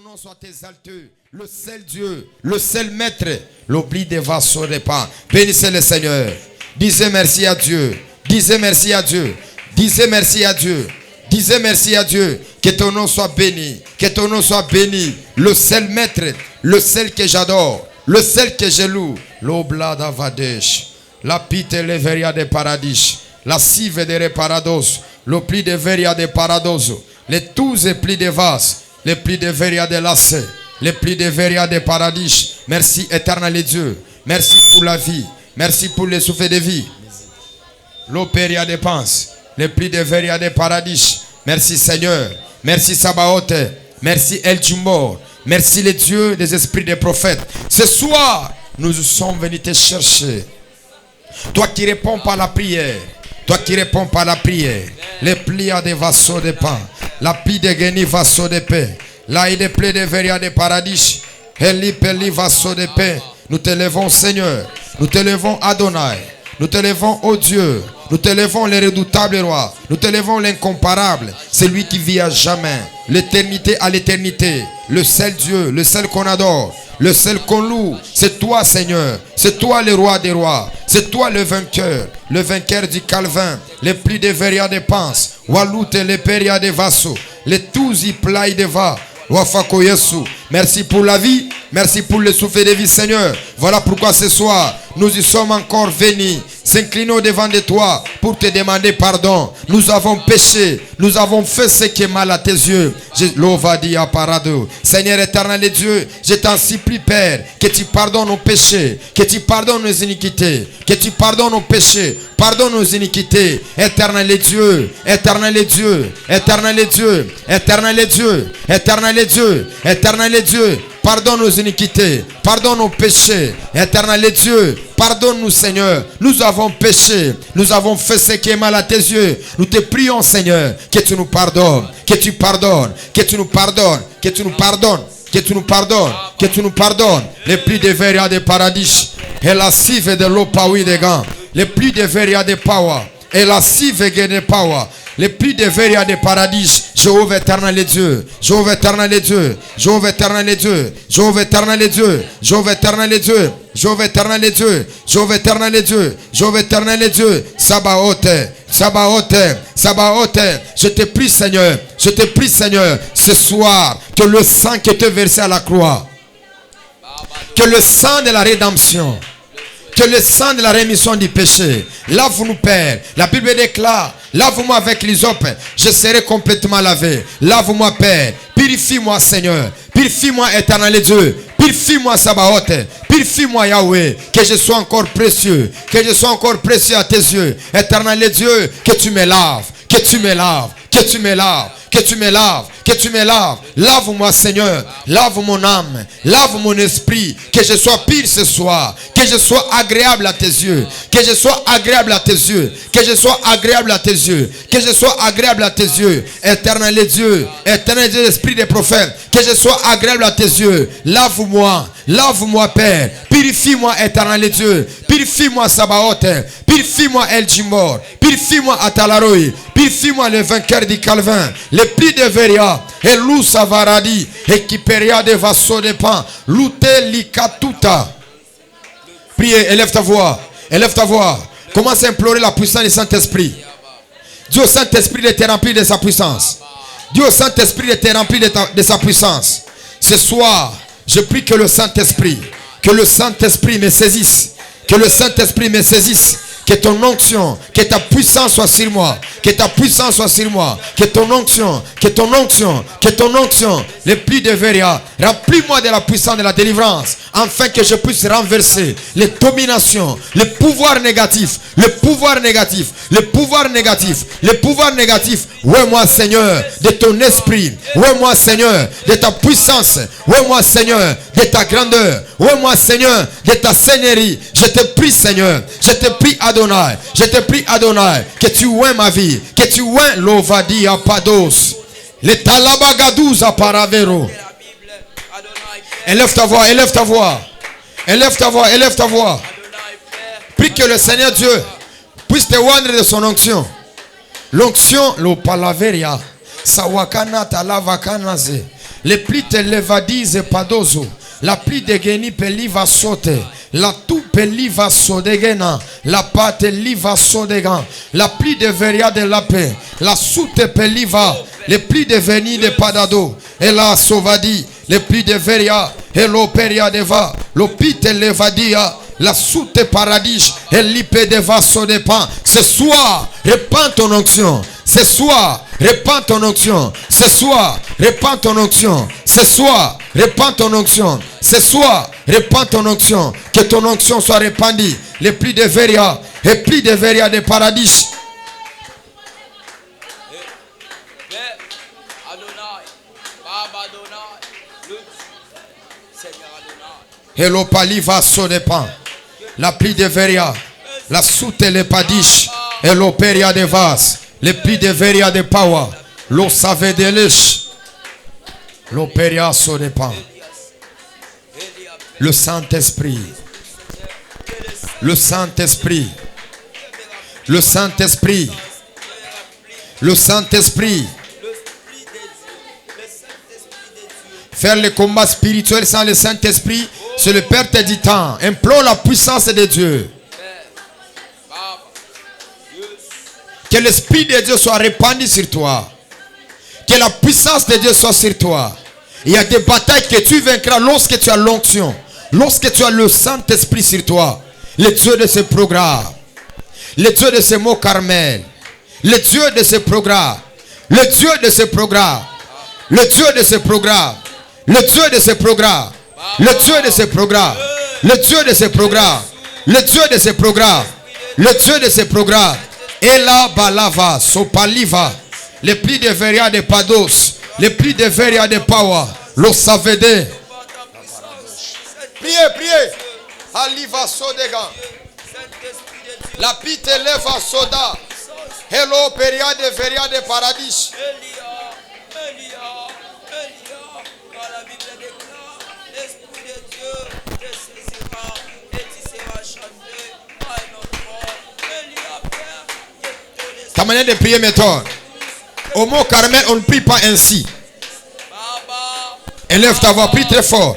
nom soit exalté. Le seul Dieu, le seul Maître, l'oubli des vassaux n'est pas. Bénissez le Seigneur. Disez merci à Dieu. Disez merci à Dieu. Disez merci à Dieu. Disez merci à Dieu. Que ton nom soit béni. Que ton nom soit béni. Le seul Maître, le seul que j'adore, le seul que je loue. L'oblada vadesh. La pite leveria de paradis. La sive de reparados. Le pli de veria de paradoso. Les tous et plis de vases. Les plis de veria de lacet. Les plis de veria de paradis. Merci éternel Dieu. Merci pour la vie. Merci pour le souffle de vie. L'opéria de pense. Les plis de veria de paradis. Merci Seigneur. Merci Sabaoth. Merci El Jumor. Merci les dieux des esprits des prophètes. Ce soir, nous sommes venus te chercher. Toi qui réponds par la prière. Toi qui réponds par la prière. Les plis à des vassaux de pain. La plie de guenilles vassaux de paix. La de plis de veria de paradis. Eli peli vassaux de paix. Nous te levons Seigneur. Nous te levons Adonai. Nous te levons ô Dieu. Nous te levons le redoutable roi. Nous te levons l'incomparable. Celui qui vit à jamais. L'éternité à l'éternité. Le seul Dieu. Le seul qu'on adore. Le seul qu'on loue. C'est toi Seigneur. C'est toi le roi des rois. C'est toi le vainqueur. Le vainqueur du Calvin. Les plis de veria de pense. Waloute les peria de vassaux. Les tous y plaï de va. Wafako Yesu. Merci pour la vie. Merci pour le souffle de vie Seigneur. Voilà pourquoi ce soir nous y sommes encore venus. S'inclinons devant de toi pour te demander pardon. Nous avons péché. Nous avons fait ce qui est mal à tes yeux. L'ovadi à parado. Seigneur éternel et Dieu, je t'en supplie Père, que tu pardonnes nos péchés, que tu pardonnes nos iniquités, que tu pardonnes nos péchés, pardonne nos iniquités. Éternel et Dieu, éternel et Dieu, éternel et Dieu, éternel et Dieu, éternel et Dieu, éternel et Dieu. Pardonne nos iniquités, pardonne nos péchés. Éternel Dieu, pardonne-nous Seigneur. Nous avons péché, nous avons fait ce qui est mal à tes yeux. Nous te prions Seigneur, que tu nous pardonnes, que tu pardonnes, que tu nous pardonnes, que tu nous pardonnes, que tu nous pardonnes, que tu nous pardonnes. Les plis de veria de paradis, et la sive de l'eau paoui de gants. Les plis de veria de pawa, et la sive de pawa. Les plis de veria de paradis. Jéhovah éternel Dieu, Jéhovah éternel Dieu, Jéhovah éternel Dieu, Jéhovah éternel Dieu, Jéhovah éternel Dieu, Jéhovah éternel Dieu, Jéhovah éternel Dieu, Jéhovah éternel Dieu, Sabaoth, Sabaoth, Sabaoth. Je te prie Seigneur, je te prie Seigneur, ce soir, que le sang qui était versé à la croix, que le sang de la rédemption, que le sang de la rémission du péché, lave-nous Père. La Bible déclare, lave-moi avec l'hysope, je serai complètement lavé. Lave-moi Père, purifie-moi Seigneur, purifie-moi éternel Dieu, purifie-moi Sabaoth, purifie-moi Yahweh, que je sois encore précieux, que je sois encore précieux à tes yeux. Éternel Dieu, que tu me laves, que tu me laves, que tu me laves, que tu me laves, que tu me laves. Lave-moi Seigneur, lave mon âme, lave mon esprit, que je sois pur ce soir, que je sois agréable à tes yeux, que je sois agréable à tes yeux, que je sois agréable à tes yeux, que je sois agréable à tes yeux. Éternel Dieu, éternel Dieu, l'esprit des prophètes, que je sois agréable à tes yeux. Lave-moi, lave-moi Père, purifie-moi éternel Dieu, purifie-moi Sabaoth, purifie-moi El Jimor, purifie-moi Atalaroi, purifie-moi le vainqueur du Calvin, les plis de Veria, et Lou Savaradi, et Kiperia de Vasso de Pan, Lute Likatuta. Priez, élève ta voix, élève ta voix. Commence à implorer la puissance du Saint-Esprit. Dieu Saint-Esprit de te remplir de sa puissance. Dieu Saint-Esprit de te remplir de sa puissance. Ce soir, je prie que le Saint-Esprit me saisisse. Que le Saint-Esprit me saisisse. Que ton onction, que ta puissance soit sur moi. Que ta puissance soit sur moi. Que ton onction, que ton onction, que ton onction. Les plis de Veria. Remplis-moi de la puissance de la délivrance. Afin que je puisse renverser les dominations, les pouvoirs négatifs. Le pouvoir négatif. Le pouvoir négatif. Le pouvoir négatif. Ouais moi Seigneur de ton esprit. Ouais moi Seigneur de ta puissance. Ouais moi Seigneur de ta grandeur. Ouais moi Seigneur de ta seigneurie. Je te prie Seigneur. Je te prie Adonai. Je te prie Adonai. Que tu oins ma vie. Que tu oins l'ovadi à Pados. Les talabagadous à Paravero. Élève ta voix, élève ta voix. Élève ta voix, élève ta voix. Prie que le Seigneur Dieu puisse te oindre de son onction. L'onction, le palaveria. Sawakana talavakanaze. Le pli te levadize padozo. La pli de geni peliva sote. La tu peliva sodegena. La pate liva sodegan. La pli de veria de la paix. La soute peliva. Le pli de veni de padado. Et la sovadi. Le pli de veria. Et l'operia de va. L'opite levadia. La soute paradis. Et l'ipé de va sodepan. Ce soir, répands ton onction. Ce soir, répands ton onction. Ce soir, répands ton onction. Ce soir, répands ton onction. Ce soir, répands ton onction. Que ton onction soit répandue. Les plis de veria. Et plis de veria de paradis. Et l'opali va sodepan. La pli de veria. La soute le padish. Et l'operia de vas. Le pli de veria de power. L'eau savait de lèche. L'operia sodepan. Le Saint-Esprit. Le Saint-Esprit. Le Saint-Esprit. Le Saint-Esprit. Faire le combat spirituel sans le Saint-Esprit, c'est le perte du temps. Implore la puissance de Dieu. Que l'Esprit de Dieu soit répandu sur toi. Que la puissance de Dieu soit sur toi. Il y a des batailles que tu vaincras lorsque tu as l'onction. Lorsque tu as le Saint-Esprit sur toi. Le Dieu de ce programme. Le Dieu de ce mot Carmel. Le Dieu de ce programme. Le Dieu de ce programme. Le Dieu de ce programme. Le Dieu de ce programme. Le Dieu de ce programme. Le Dieu de ce programme. Le Dieu de ce programme. Le Dieu de ce programme. Et la balava, sopaliva. Les plis de veria de pados. Les plis de veria de power. Lo savede. Priez, priez. Aliva sodega. La pite leva soda. Hello peria de veria de paradis. Ta manière de prier méthode. Au mot Carmel, on ne prie pas ainsi. Élève ta voix, prie très fort.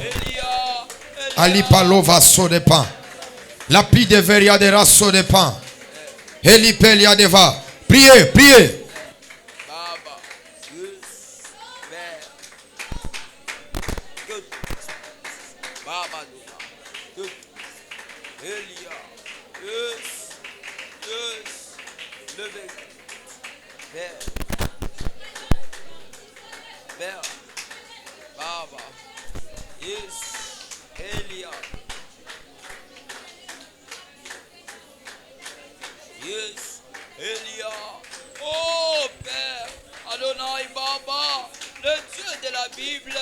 Ali palova so de pan. La plie de veria de raso de pan. Eli pelia de va. Priez, priez. Oh Père, Adonai Baba, le Dieu de la Bible,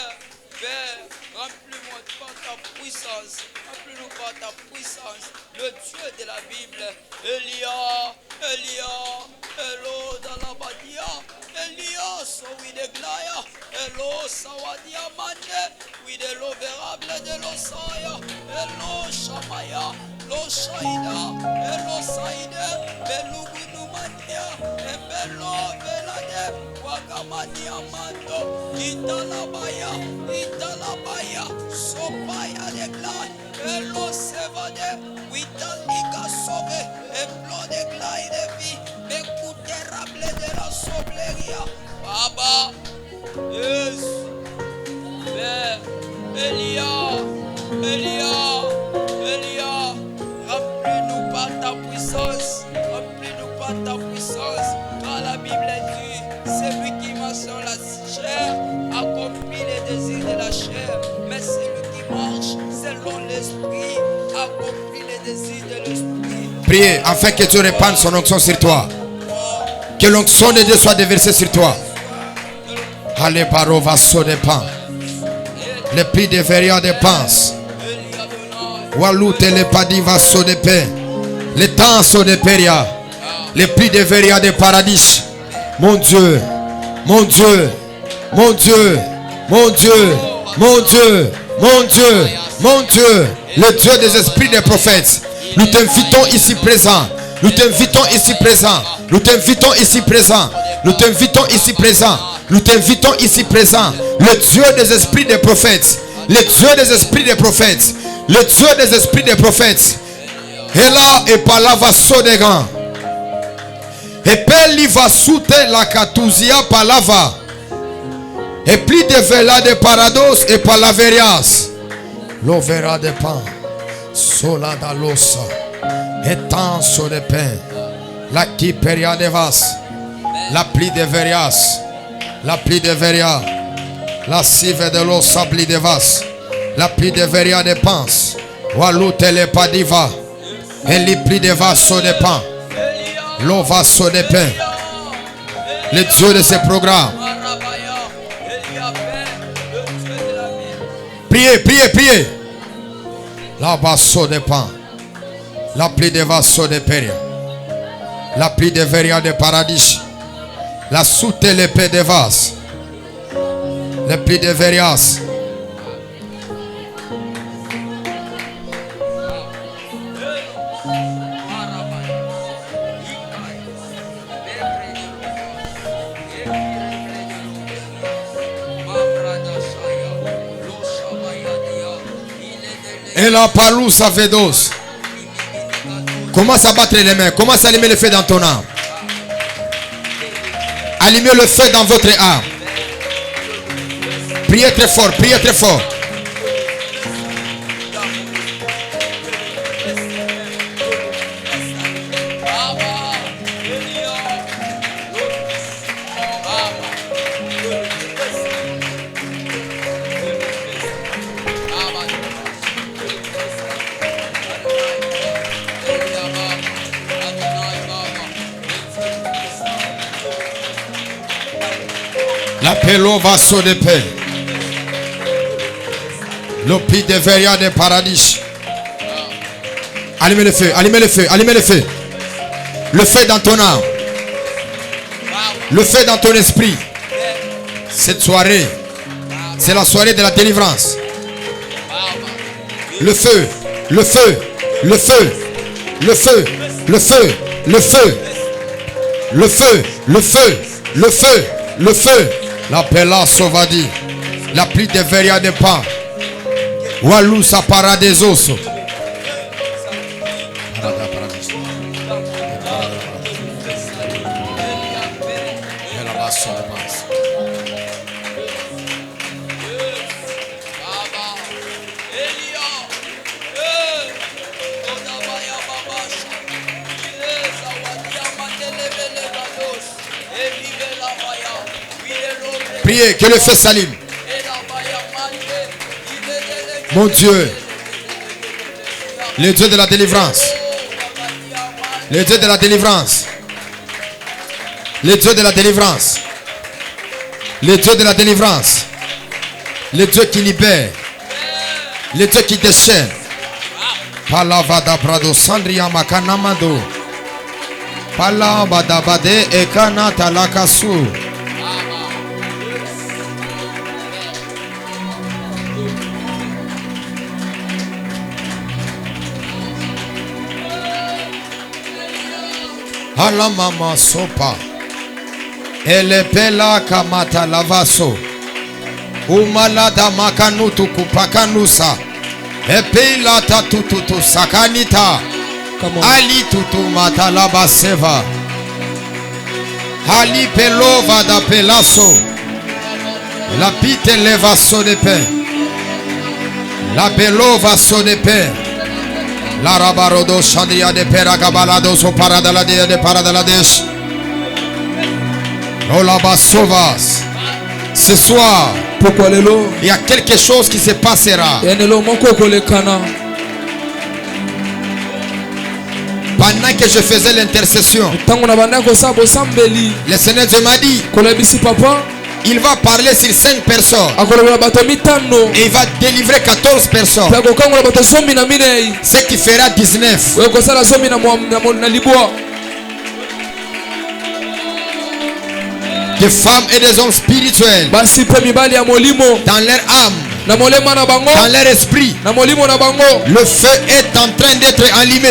Père, remplis-moi par ta puissance, remplis-nous par ta puissance, le Dieu de la Bible, Elia, Elo Dalabadia, Elia, Sowi de Glaya, Elo Sawadia Mande, oui de l'ouverable de l'Osaya, Elo Shamaya, Lo Shaida, Elo Saide, Belugunumania, Ebelo Belade, Wagamania Mando, Italabaya, Sopaya de Glay, Elo Sevade, Witalika Sove, Eblo de Glay de vie, Bekouterable de la Sobleria, Baba, yes, Père, Elia, remplis-nous par ta puissance, car la Bible dit, celui qui marche sur la chair accomplit les désirs de la chair, mais celui qui marche selon l'esprit accomplit les désirs de l'esprit. Priez afin que Dieu répande son onction sur toi. Que l'onction de Dieu soit déversée sur toi. Allez, barova so de pan. Le prix de veria de pense. Walute le padiva so de paix. Le temps so de peria. Le prix de veria de paradis. Mon Dieu, mon Dieu, mon Dieu, mon Dieu, mon Dieu, mon Dieu, mon Dieu, le Dieu des esprits des prophètes. Nous t'invitons ici présent. Nous t'invitons ici présent. Nous t'invitons ici présent. Nous t'invitons ici présent. Nous t'invitons ici présent, le Dieu des esprits des prophètes, le Dieu des esprits des prophètes, le Dieu des esprits des prophètes. Et là, et par là va sodega. Et peli va soute la katuzia palava. Et plus de vela de parados et palaverias. L'overa de pan. Sola da losa. Et tanso de pain. La kiperia de vas. La pli de verias. La pli de veria. La sive de l'osa pli de vas. La pli de veria de pans. Walute le padiva. Et li pli de vaso de pan. L'eau vaso de pain. Le Dieu de ce programme. Priez, priez, priez. La vaso de pan. La pli de vaso de peria. La pli de veria de paradis. La soute l'épée de vas. Le pli de verias. Et la palousa vedos. Commence à battre les mains. Commence à allumer le feu dans ton âme. Allumez le feu dans votre âme. Priez très fort. Priez très fort. La pelo vaso de paix. Le pied de veria de paradis. Allumez le feu, allumez le feu, allumez le feu. Le feu dans ton âme. Le feu dans ton esprit. Cette soirée, c'est la soirée de la délivrance. Le feu, le feu, le feu, le feu, le feu, le feu, le feu, le feu, le feu, le feu. La pela sauvadi. La pluie de veria de pan. Walou sa paradesos. Priez que le feu s'allume. Mon Dieu, le Dieu de la délivrance, le Dieu de la délivrance, le Dieu de la délivrance, le Dieu de la délivrance, le Dieu qui libère, le Dieu qui déchaîne. Palavada brado sandria makanamado. Palavada bade ekana talakasu. Ala mama sopa. Ele pela kamata lavaso. Umalada makanutu kupakanusa. Epela tatututu sakanita. Ali tutu matalaba seva. Ali pelova da pelaso. La pite levaso de pain. La pelova so de pain. La rabarodo chandria de peragabalado so paradaladia de paradalades. Olaba sovas. Ce soir, il y a quelque chose qui se passera. Pendant que je faisais l'intercession, le Seigneur Dieu m'a dit, il va parler sur 5 personnes et il va délivrer 14 personnes, ce qui fera 19. Des femmes et des hommes spirituels dans leur âme, dans leur esprit, le feu est en train d'être allumé.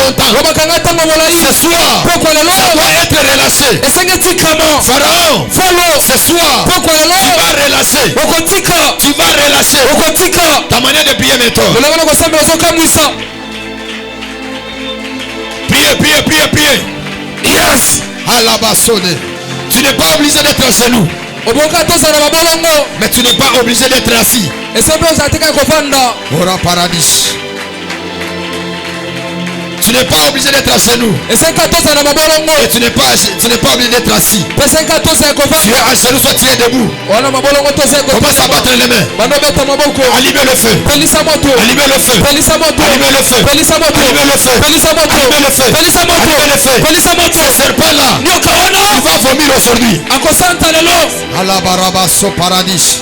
longtemps. Ce soir, ça doit être relâché. Pharaon, ce soir, tu vas relâcher. Tu vas relâcher ta manière de prier maintenant. Priez. Yes. Alabasone. Tu n'es pas obligé d'être à genoux. Mais tu n'es pas obligé d'être assis. Ora paradis. Tu n'es pas obligé d'être à genoux. Et tu n'es pas obligé d'être assis. Tu es à genoux, soit tu es debout. Commence à battre les mains. Allumez le feu. Allumez le feu. Allumez le feu. Allumez le feu. Allumez le feu. Allumez le feu. Ce serpent là, il va vomir aujourd'hui. Alabarabaso paradis.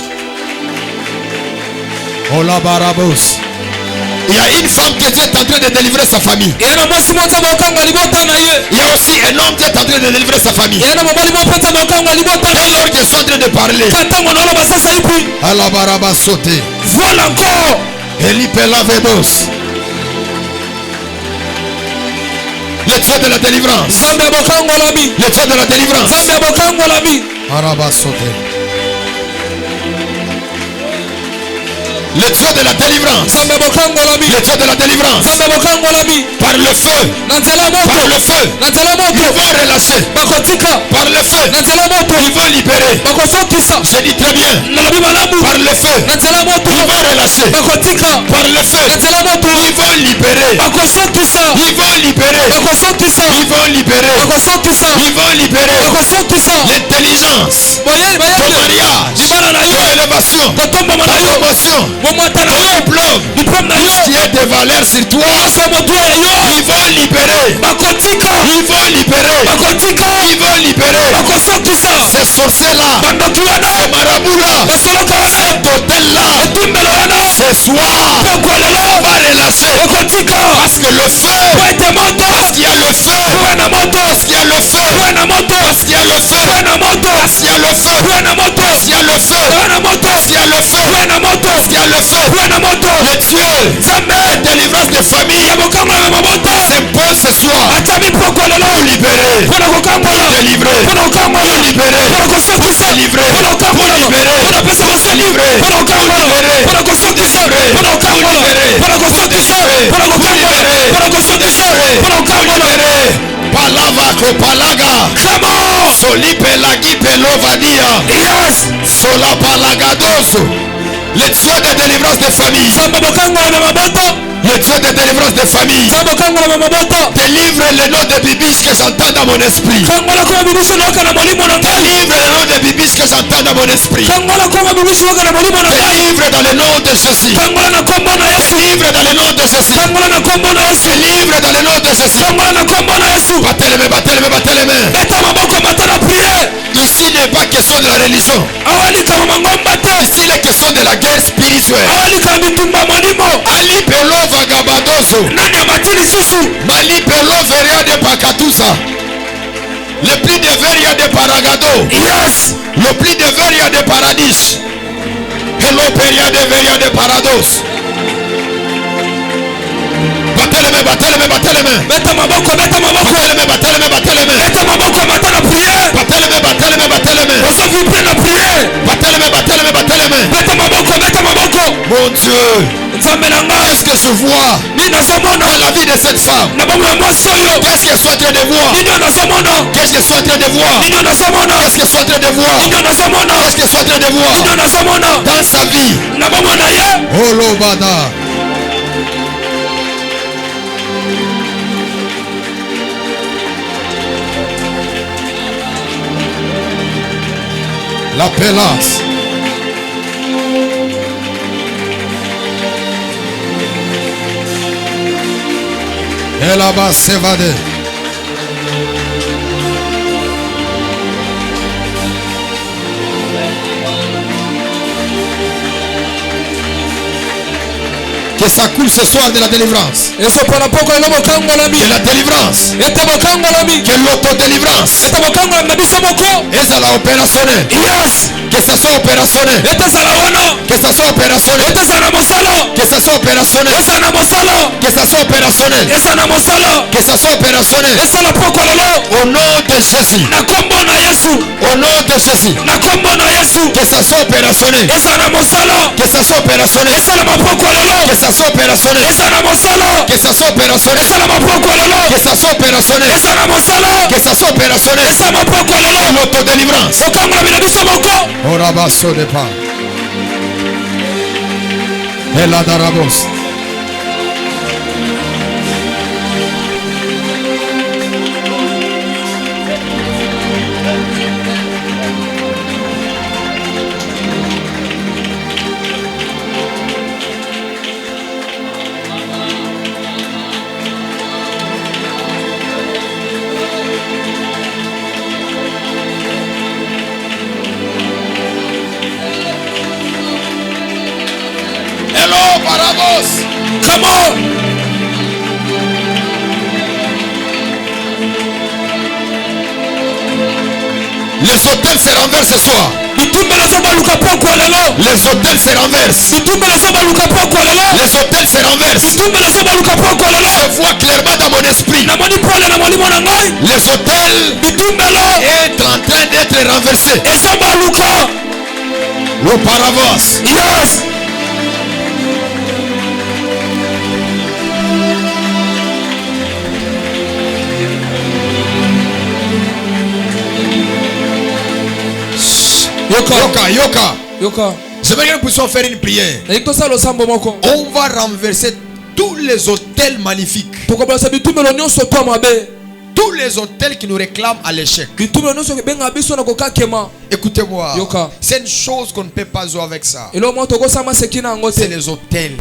Ola barabos. Il y a une femme que Dieu est en train de délivrer sa famille. Il y a aussi un homme qui est en train de délivrer sa famille. Dès lors que je suis en train de parler, Alabaraba sauté. Voilà encore. Elipelavebos. Le Dieu de la délivrance. Le Dieu de la délivrance. Araba sauté. Le Dieu de la délivrance. Le Dieu de la délivrance. Par le feu. Par le feu. Ils vont relâcher. Par le feu. Ils vont libérer. Je dis très bien. Par le feu. Ils vont relâcher. Par le feu. Ils vont libérer. Ils vont libérer. Ils vont libérer. Ils vont libérer. L'intelligence. Ton mariage. Ton élévation. Ta promotion. Ton diplôme, tout ce qui est de valeur sur toi, ils vont libérer. Ils vont libérer. Ils vont libérer. Ces sorciers-là, ces marabouts-là, cet hôtel-là, ce soir, va relâcher. Parce que le feu, parce qu'il y a le feu, parce qu'il y a le feu, parce qu'il y a le feu, parce qu'il y a le feu, parce qu'il y a le feu, parce qu'il y a le feu, parce qu'il y a le feu. Le Dieu de délivrance de famille s'impose ce soir pour libérer, pour délivrer, pour libérer, pour délivrer, pour libérer, pour délivrer, pour libérer, pour délivrer, pour libérer, pour délivrer, pour libérer. Palavako palaga. Come on. Solipe lagi pelovadia. Yes. Sola palagadoso. Le Dieu de délivrance des familles. Le Dieu de délivrance des familles. Délivre le nom de Bibiche que j'entends dans mon esprit. Délivre le nom de Bibiche que j'entends dans mon esprit. Délivre dans le nom de Jésus. Délivre dans le nom de Jésus. Délivre dans le nom de Jésus. Battez les mains, battez les mains, battez les mains. Ici n'est pas question de la religion. Ici il est question de la guerre spirituelle. Ali Pelo Vagabadoso. Mali Pelo Veria de Pakatusa. Le prix de Veria de Paragado. Yes. Le prix de Veria de Paradis. Hello Peria de Veria de Parados. Battez les mains, battez les mains, battez les mains. Battez les mains, battez les mains, battez les mains. Battez les mains, battez les mains, battez les mains. Battez les mains, battez les mains, battez les mains. Mon Dieu, qu'est-ce que je vois dans la vie de cette femme? Qu'est-ce qu'elle soit en train de voir? Qu'est-ce qu'elle soit en train de voir? Qu'est-ce qu'elle soit en train de voir? Qu'est-ce qu'elle soit en train de voir dans sa vie? Oh Lobada. La pélasse. Et là-bas s'évader. Que ça coule ce soir de la délivrance. Eso para poko lo bokangola mi. De la délivrance. Ete bokangola mi. Que l'autodélivrance. Ete bokangola na biso moko. Et ça l'a opérationnel. Yes. Que ça soit opérationnel. Ete sala wono. Que ça soit opérationnel. Ete sala mosalo. Que ça soit opérationnel. Esa na mosalo. Que ça soit opérationnel. Esa na mosalo. Que ça soit opérationnel. Esa la poko lolo. Au nom de Jésus. Na kombo na Yesu. Au nom de Jésus. Na kombo na Yesu. Que ça soit opérationnel. Esa na mosalo. Que ça soit opérationnel. Esa la mapoko lolo. Que ça soit opérationnel. Esa na mosalo. Que ça soit opérationnel. Esa la mapoko lolo. Que ça soit opérationnel. Esa na mosalo. Que ça soit opérationnel. Esa mapoko lolo. L'autodélivrance. Bokangola mi na biso moko. Orabaso de pas. Eladarabos. Hello, Barabos. Come on. Les hôtels se renversent ce soir. Bitumbelo so baluka poko lelo. Les hôtels se renversent. Bitumbelo so baluka poko lelo. Les hôtels se renversent. Bitumbelo so baluka poko lelo. Je vois clairement dans mon esprit. Na moni pole na moni mona ngai. Les hôtels Bitumbelo est en train d'être renversés. eso baluka. L'auparavance. Yes. Yoka. J'aimerais que nous puissions faire une prière. On va renverser tous les hôtels magnifiques. Tous les hôtels qui nous réclament à l'échec. Écoutez-moi. C'est une chose qu'on ne peut pas jouer avec ça. C'est les hôtels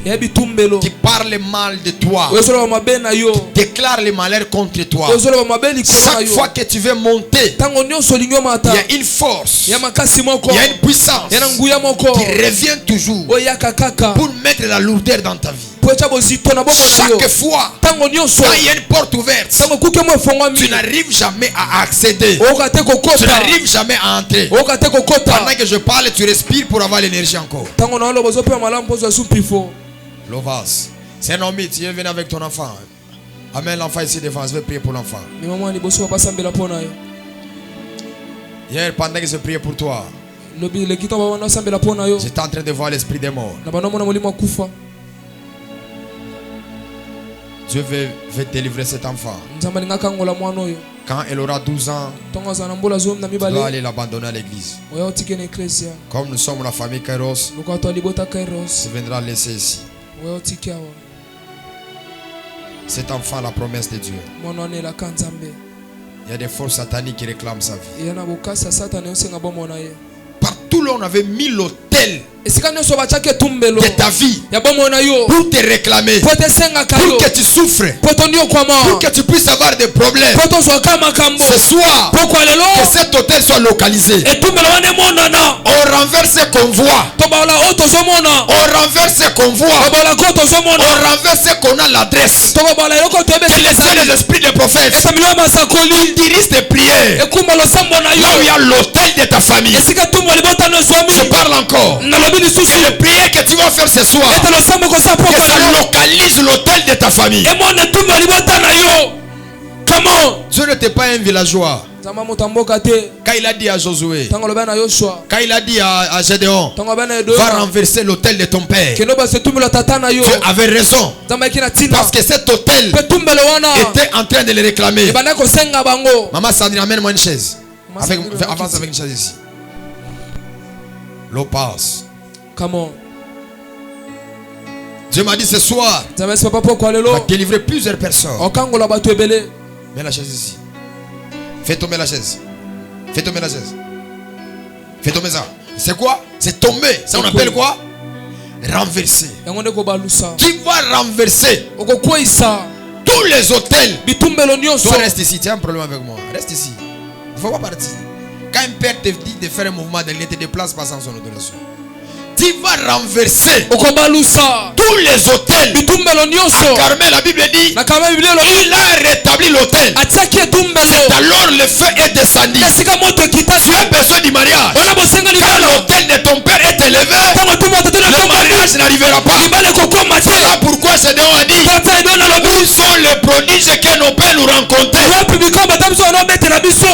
qui parlent mal de toi, qui déclarent les malheurs contre toi. Chaque fois que tu veux monter, il y a une force, il y a une puissance qui revient toujours pour mettre la lourdeur dans ta vie. Chaque fois, quand il y a une porte ouverte, tu n'arrives jamais à accéder. Tu n'arrives jamais à entrer. Pendant que je parle, tu respires pour avoir l'énergie encore. Lovas, c'est un homme, tu es venu avec ton enfant. Amène l'enfant ici devant, je vais prier pour l'enfant. Hier, pendant que je priais pour toi, j'étais en train de voir l'esprit des morts. Dieu veut délivrer cet enfant. Quand elle aura 12 ans, tu vas aller l'abandonner à l'église. Comme nous sommes la famille Kairos, tu viendras laisser ici. Cet enfant, la promesse de Dieu. Il y a des forces sataniques qui réclament sa vie. Partout là, on avait mis l'autel de ta vie pour te réclamer, pour que tu souffres, pour que tu puisses avoir des problèmes. Ce soir, que cet hôtel soit localisé. On renverse ce qu'on voit. On renverse ce qu'on voit. On renverse ce qu'on a l'adresse. Que les cieux et l'esprit des prophètes dirigent tes prières là où il y a l'autel de ta famille. Je parle encore. Et le prière que tu vas faire ce soir, que ça localise l'autel de ta famille. Comment? Dieu n'était pas un villageois. Quand il a dit à Josué, quand il a dit à Gédéon, va renverser l'autel de ton père, Dieu avait raison. Parce que cet autel était en train de le réclamer. Maman Sandrine, amène-moi une chaise. Avance avec une chaise ici. L'eau passe. Dieu m'a dit ce soir, on va délivrer plusieurs personnes. Mets la chaise ici. Fais tomber la chaise. Fais tomber la chaise. Fais tomber ça. C'est quoi? C'est tomber. Ça on appelle quoi? Renverser. Qui va renverser tous les hôtels? Toi reste ici. Tu as un problème avec moi. Reste ici. Il ne faut pas partir. Quand un père te dit de faire un mouvement, il ne te déplace pas sans son autorisation. tu vas renverser okobalusa tous les hôtels. bitumbelo nyonso. Carmel, la Bible dit, Na kama Biblia elobi il a rétabli l'hôtel. atiaki etumbelo. Alors le feu est descendu. Esika moto ekitaki. Tu as besoin du mariage. Wana bosenga Quand libala. l'hôtel de ton père est élevé, Tango etumbelo tatena le mariage n'arrivera pas. libala kokoma te. Voilà pourquoi Gédéon a dit, Tata edona lobi. où sont les prodiges que nos pères nous rencontraient? Wapi bikomba tamso wana betela biso.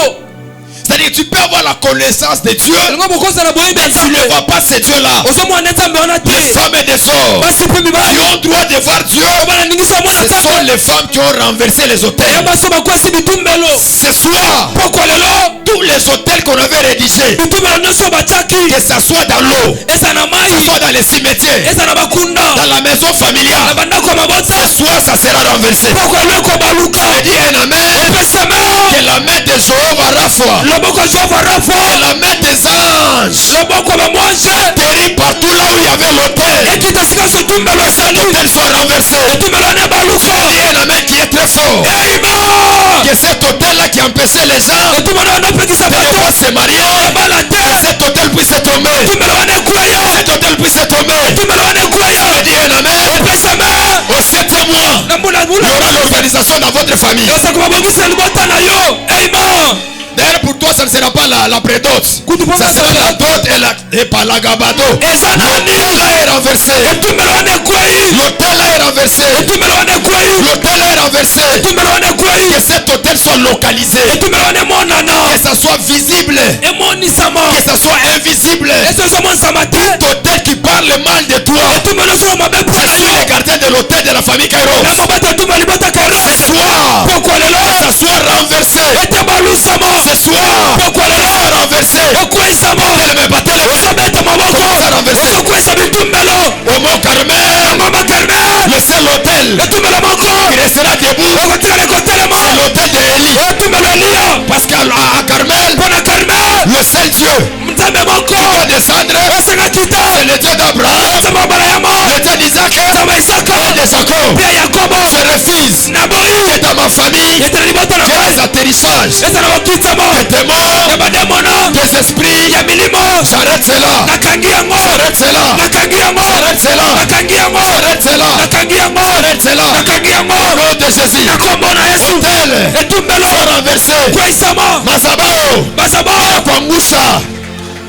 C'est-à-dire tu peux avoir la connaissance de Dieu, Ngo bokoza na boyembe mais tu ne nzambe. vois pas ce Dieu-là. Ozomwana nzambe wana te. Les femmes et des hommes Basi pe qui mibali. ont droit de voir Dieu, Obana ningisa mwana ce sont nzambe. les femmes qui ont renversé les hôtels. Yabaso bakwasi bitumbelo. Ce soir, Poko lelo. tous les hôtels qu'on avait rédigés, Bitumbelo nyonso batiaki. que ça soit dans l'eau, Eza na que ça mai. soit dans les cimetières, Eza na bakunda. dans la maison Na familiale, bandako ya mabota. ce soir ça sera renversé. Poko lelo kobaluka. Je dis un amen. Pesa meo. Que la main de Jéhovah Rapha, Loboko Jehova que Rafa. la main des anges Loboko bamwanje. périt partout là où il y avait l'hôtel. Ekita sika so tumbelo Que cet sali. hôtel soit renversé. Tumbelo ne baluka. Il y a un amen qui est très fort. Amen. Que cet hôtel-là qui empêchait les gens Tumbelo wana pekisa de bato. pouvoir se marier, Bala te. que cet hôtel puisse tomber. Tumbelo wana kuya. Cet hôtel puisse tomber. Tumbelo wana kuya. Je dis un amen. Pesa meo. Au 7e mois, Na mbula il y mbula. aura l'organisation dans votre famille. Yosa kubabongisa libota na yo. Amen. D'ailleurs, pour toi, ça ne sera pas la prédote. Ça sera la dot et pas la gabado. Eza nani. L'hôtel là est renversé. Tumbelo wana kuyi. L'hôtel là est renversé. Tumbelo wana kuyi. L'hôtel là est renversé. Tumbelo wana kuyi. Que cet hôtel soit localisé. Tumbelo wana monana. Que ça soit visible. Emonisama. Que ça soit invisible. Eso ezomonisama te. Cet hôtel qui parle mal de toi. Tumbelo so mabe Je pona suis yo. le gardien de l'hôtel de la famille Kairos. Na mabata tumbelo libota kairo. Ce soir, Poko lelo. que ça soit renversé. Ete balusama. Ce soir, Poko que ça lelo. soit renversé. Okuisama. Teleme pas teleme. Osabeta maboko. Comment ça renversé? Okuisa bitumbelo. Au mont Carmel, Mama Carmel. le seul hôtel Etumbelo moko. qui restera debout, Okotika lekotelema. c'est l'hôtel d'Élie. Etumbelo Elia. Parce qu'à Carmel, Pona Carmel. le seul Dieu Nzambe moko. qui doit descendre, Osenga kita. c'est le Dieu d'Abraham, Nzambe mabala ya mo. le Dieu d'Isaac Nzambe Isaka. et de Jacob. Pia Yakobo. Je refuse Naboyi. que dans ma famille, Yetela libota na que kai. les atterrissages, Eza na bakitamo. des démons, Ya bademono. des esprits, Ya milimo. j'arrête cela. Nakangi yango. J'arrête cela. Nakangi yango. J'arrête cela. Nakangi yango. J'arrête cela. Nakangi yango. J'arrête cela. Nakangi yango. Au nom de Jésus. Nakombo na Yesu. Tel Etumbelo. soit renversé. Kwaisama. Mazabao. Basabo. Kuangusha.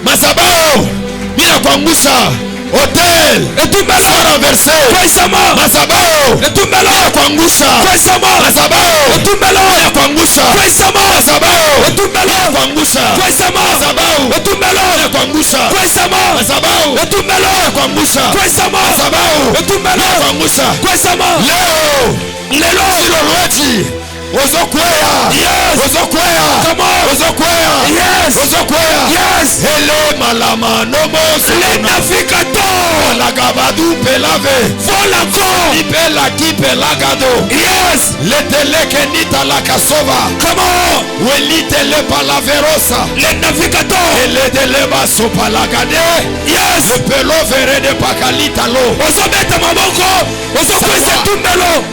Mazabao. Mina kuangusha. Hôtel. Etumbelo. Soit renversé. Kwaisama. Mazabao. Etumbelo. Mina kuangusha. Kwaisama. Mazabao. Etumbelo. Mina kuangusha. Kwaisama. Mazabao. Etumbelo. Kuangusha. Kwaisama. Mazabao. Etumbelo. Mina kuangusha. Kwaisama. Mazabao. Etumbelo. Kuangusha. Kwaisama. Mazabao. Etumbelo. Kuangusha. Kwaisama. Leo. Lelo. Silo lweti. Ozokwea. Yes. Ozokwea. Come on. Ozokwea. Yes. Ozokwea. Yes. Ele malama nomo Le sona. nafika to. Lagabadu pelave. Vola ko. Ipela kipelagado. Yes. Leteleke nita la kasova. Come on. Welitele palaverosa. Le nafika to. Ele deleba sopalagade. Yes. Le pelo vere de pakalita lo. Ozobeta maboko. Ozokwesa Sawa. tumbelo.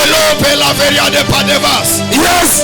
Elo pelaveria de padevas. Yes.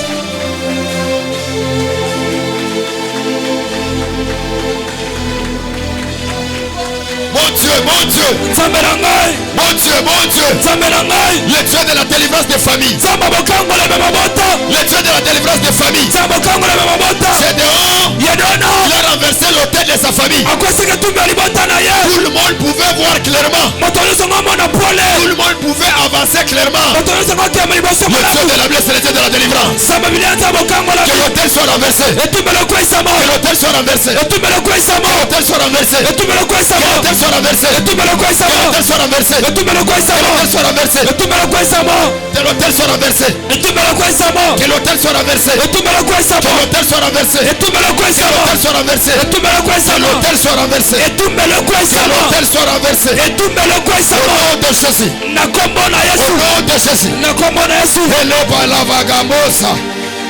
Mon Dieu, mon Dieu. Nzambe na ngai. Mon Dieu, mon Dieu. Nzambe na ngai. Le Dieu de la délivrance des familles. Nzambe bokangola be mabota. Le Dieu de la délivrance des familles. Nzambe bokangola be mabota. Gédéon, Yedono. il a renversé l'hôtel de sa famille. Akwesika tumbelo libota na ye. Tout le monde pouvait voir clairement. Moto nyonso ngomona Tout pole. le monde pouvait avancer clairement. Moto nyonso ngokema liboso Le Dieu malamu. de la blesse, c'est le Dieu de la délivrance. Nzambe bilianza bokangola. Que l'hôtel soit renversé. Etumbelo kwesama. Que l'hôtel soit renversé. Que Etumbelo kwesama. l'hôtel soit renversé. Que Etumbelo kwesama. l'hôtel soit renversé. Que Etumbelo kwesama. l'hôtel soit renversé. Que Etumbelo kwesama. l'hôtel soit renversé. Etumbelo kwesama. Que l'hôtel soit renversé. Etumbelo kwesama. Que l'hôtel soit renversé. Etumbelo Que kwesama. l'hôtel soit renversé. Etumbelo Que kwesama. l'hôtel soit renversé. Etumbelo Que kwesama. l'hôtel soit renversé. Etumbelo Que kwesama. l'hôtel soit renversé. Etumbelo Au kwesama. nom de Jésus. Na kombo na Au Yesu. nom de Jésus. Na kombo na Yesu. Hello Balavagamosa.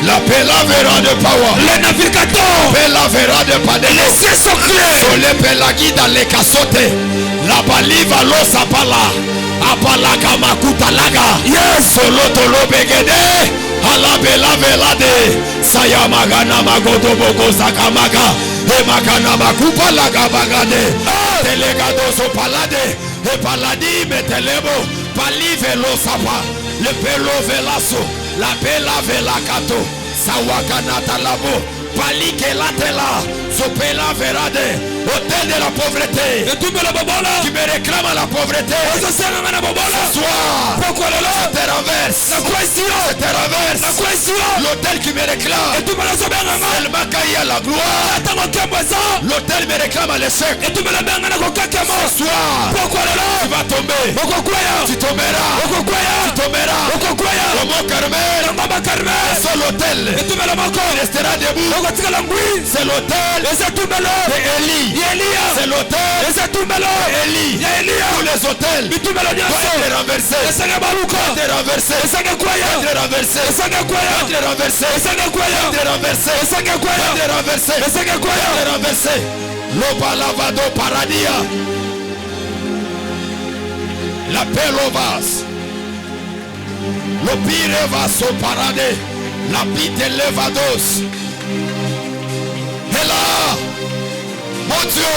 La pelavera de power. Le navigato. Pelavera de Les padele. cieux sont clairs. Sole pelagida le kasote. La baliva lo sapala. Apalaka makuta laga. Yes. Solo tolo begede. Ala bela velade. Sayamagana magodo bogo sakamaga. E makana makupa la gabagade. Telegado so palade. E paladi metelebo. Pali velo sapa. Le pelo velaso. La bella velacato. Sawakanata labo. Pali ke la tela. Sopela verade. Hôtel de la pauvreté. Tu me réclames la pauvreté. Ce soir, je te renverse. Je te renverse. L'hôtel qui me réclame, elle m'a caillé à la gloire. L'hôtel me réclame à l'échec. Ce soir, tu vas tomber. Tu tomberas. Tu tomberas. Au mont Carmel, c'est l'hôtel. Tu resteras debout. C'est l'hôtel de Élie. C'est l'hôtel Élie. Tous les hôtels doivent être renversés. Être renversés. Être renversés. Être renversés. Être renversés. Loba lavado paradia. La pelovas. Le pire va so parade. La pite levados. Et là, mon Dieu,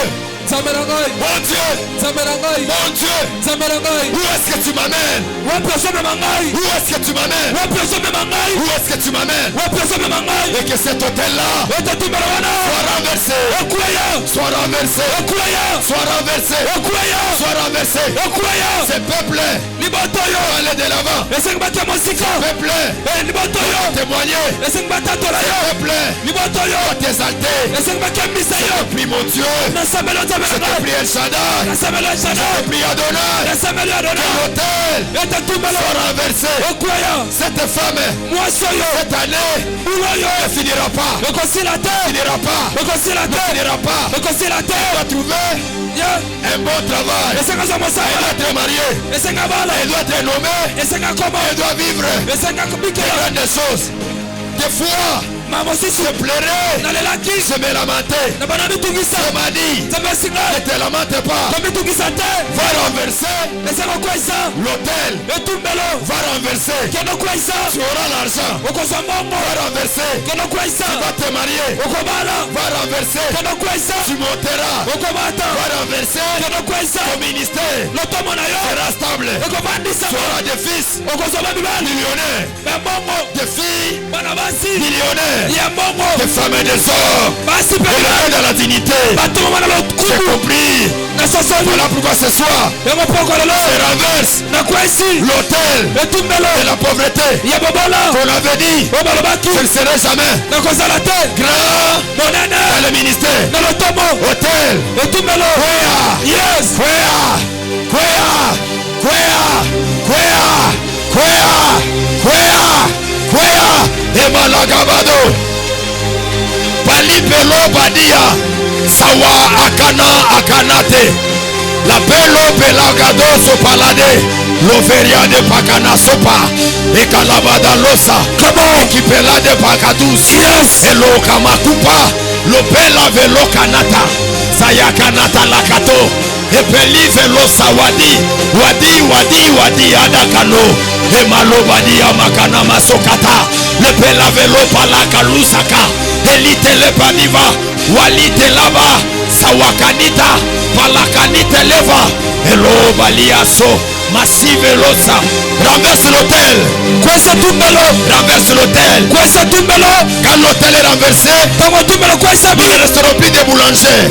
mon Dieu, mon Dieu, où est-ce que tu m'amènes? Où est-ce que tu m'amènes? Où est-ce que tu m'amènes? Et que cet hôtel-là soit renversé. Soit renversé. Soit renversé. Soit renversé. Ce peuple doit aller de l'avant. Ce peuple doit témoigner. Ce peuple doit t'exalter. Je te prie mon Dieu. Je te prie El Shaddai. Je te prie Adonai. Que l'hôtel soit renversé. Cette femme, cette année, ne finira pas. Ne finira pas. Elle va trouver un bon travail. Elle doit être mariée. Elle doit être nommée. Elle doit vivre de grandes choses. Des fois, je pleurais, je me lamentais. Je m'a dit, ne te lamente pas. Va renverser l'hôtel. Va renverser. Tu auras l'argent. Va renverser. Tu vas te marier. Va renverser. Tu monteras. Va renverser. Ton ministère sera stable. Tu auras des fils millionnaires. Des filles millionnaires. Des femmes et des hommes. Et dans la dignité. J'ai compris. Voilà pourquoi ce soir je renverse l'hôtel de la pauvreté. On avait dit je ne serai jamais grand dans le ministère. Hôtel. Et Malagabado Palipelo Badia Sawa Akana Akanate La Pelo Pelagado Sopalade L'Overia de Pacana Sopa Et Calabada Losa Ekipela de Pacadus Et lo Kamakupa Lopela Velo Kanata Sayakanata Lakato Epeli Velo Sawadi Wadi Adakano Emalo Badi Amakana Masokata Lepela Velo Palaka Lusaka Elite Lepaniva Walite Laba Sawakanita Palakanite Leva Elo Baliaso Massive Losa renverse l'hôtel. Renverse l'hôtel. Quand l'hôtel est renversé, nous ne resterons plus des boulangers.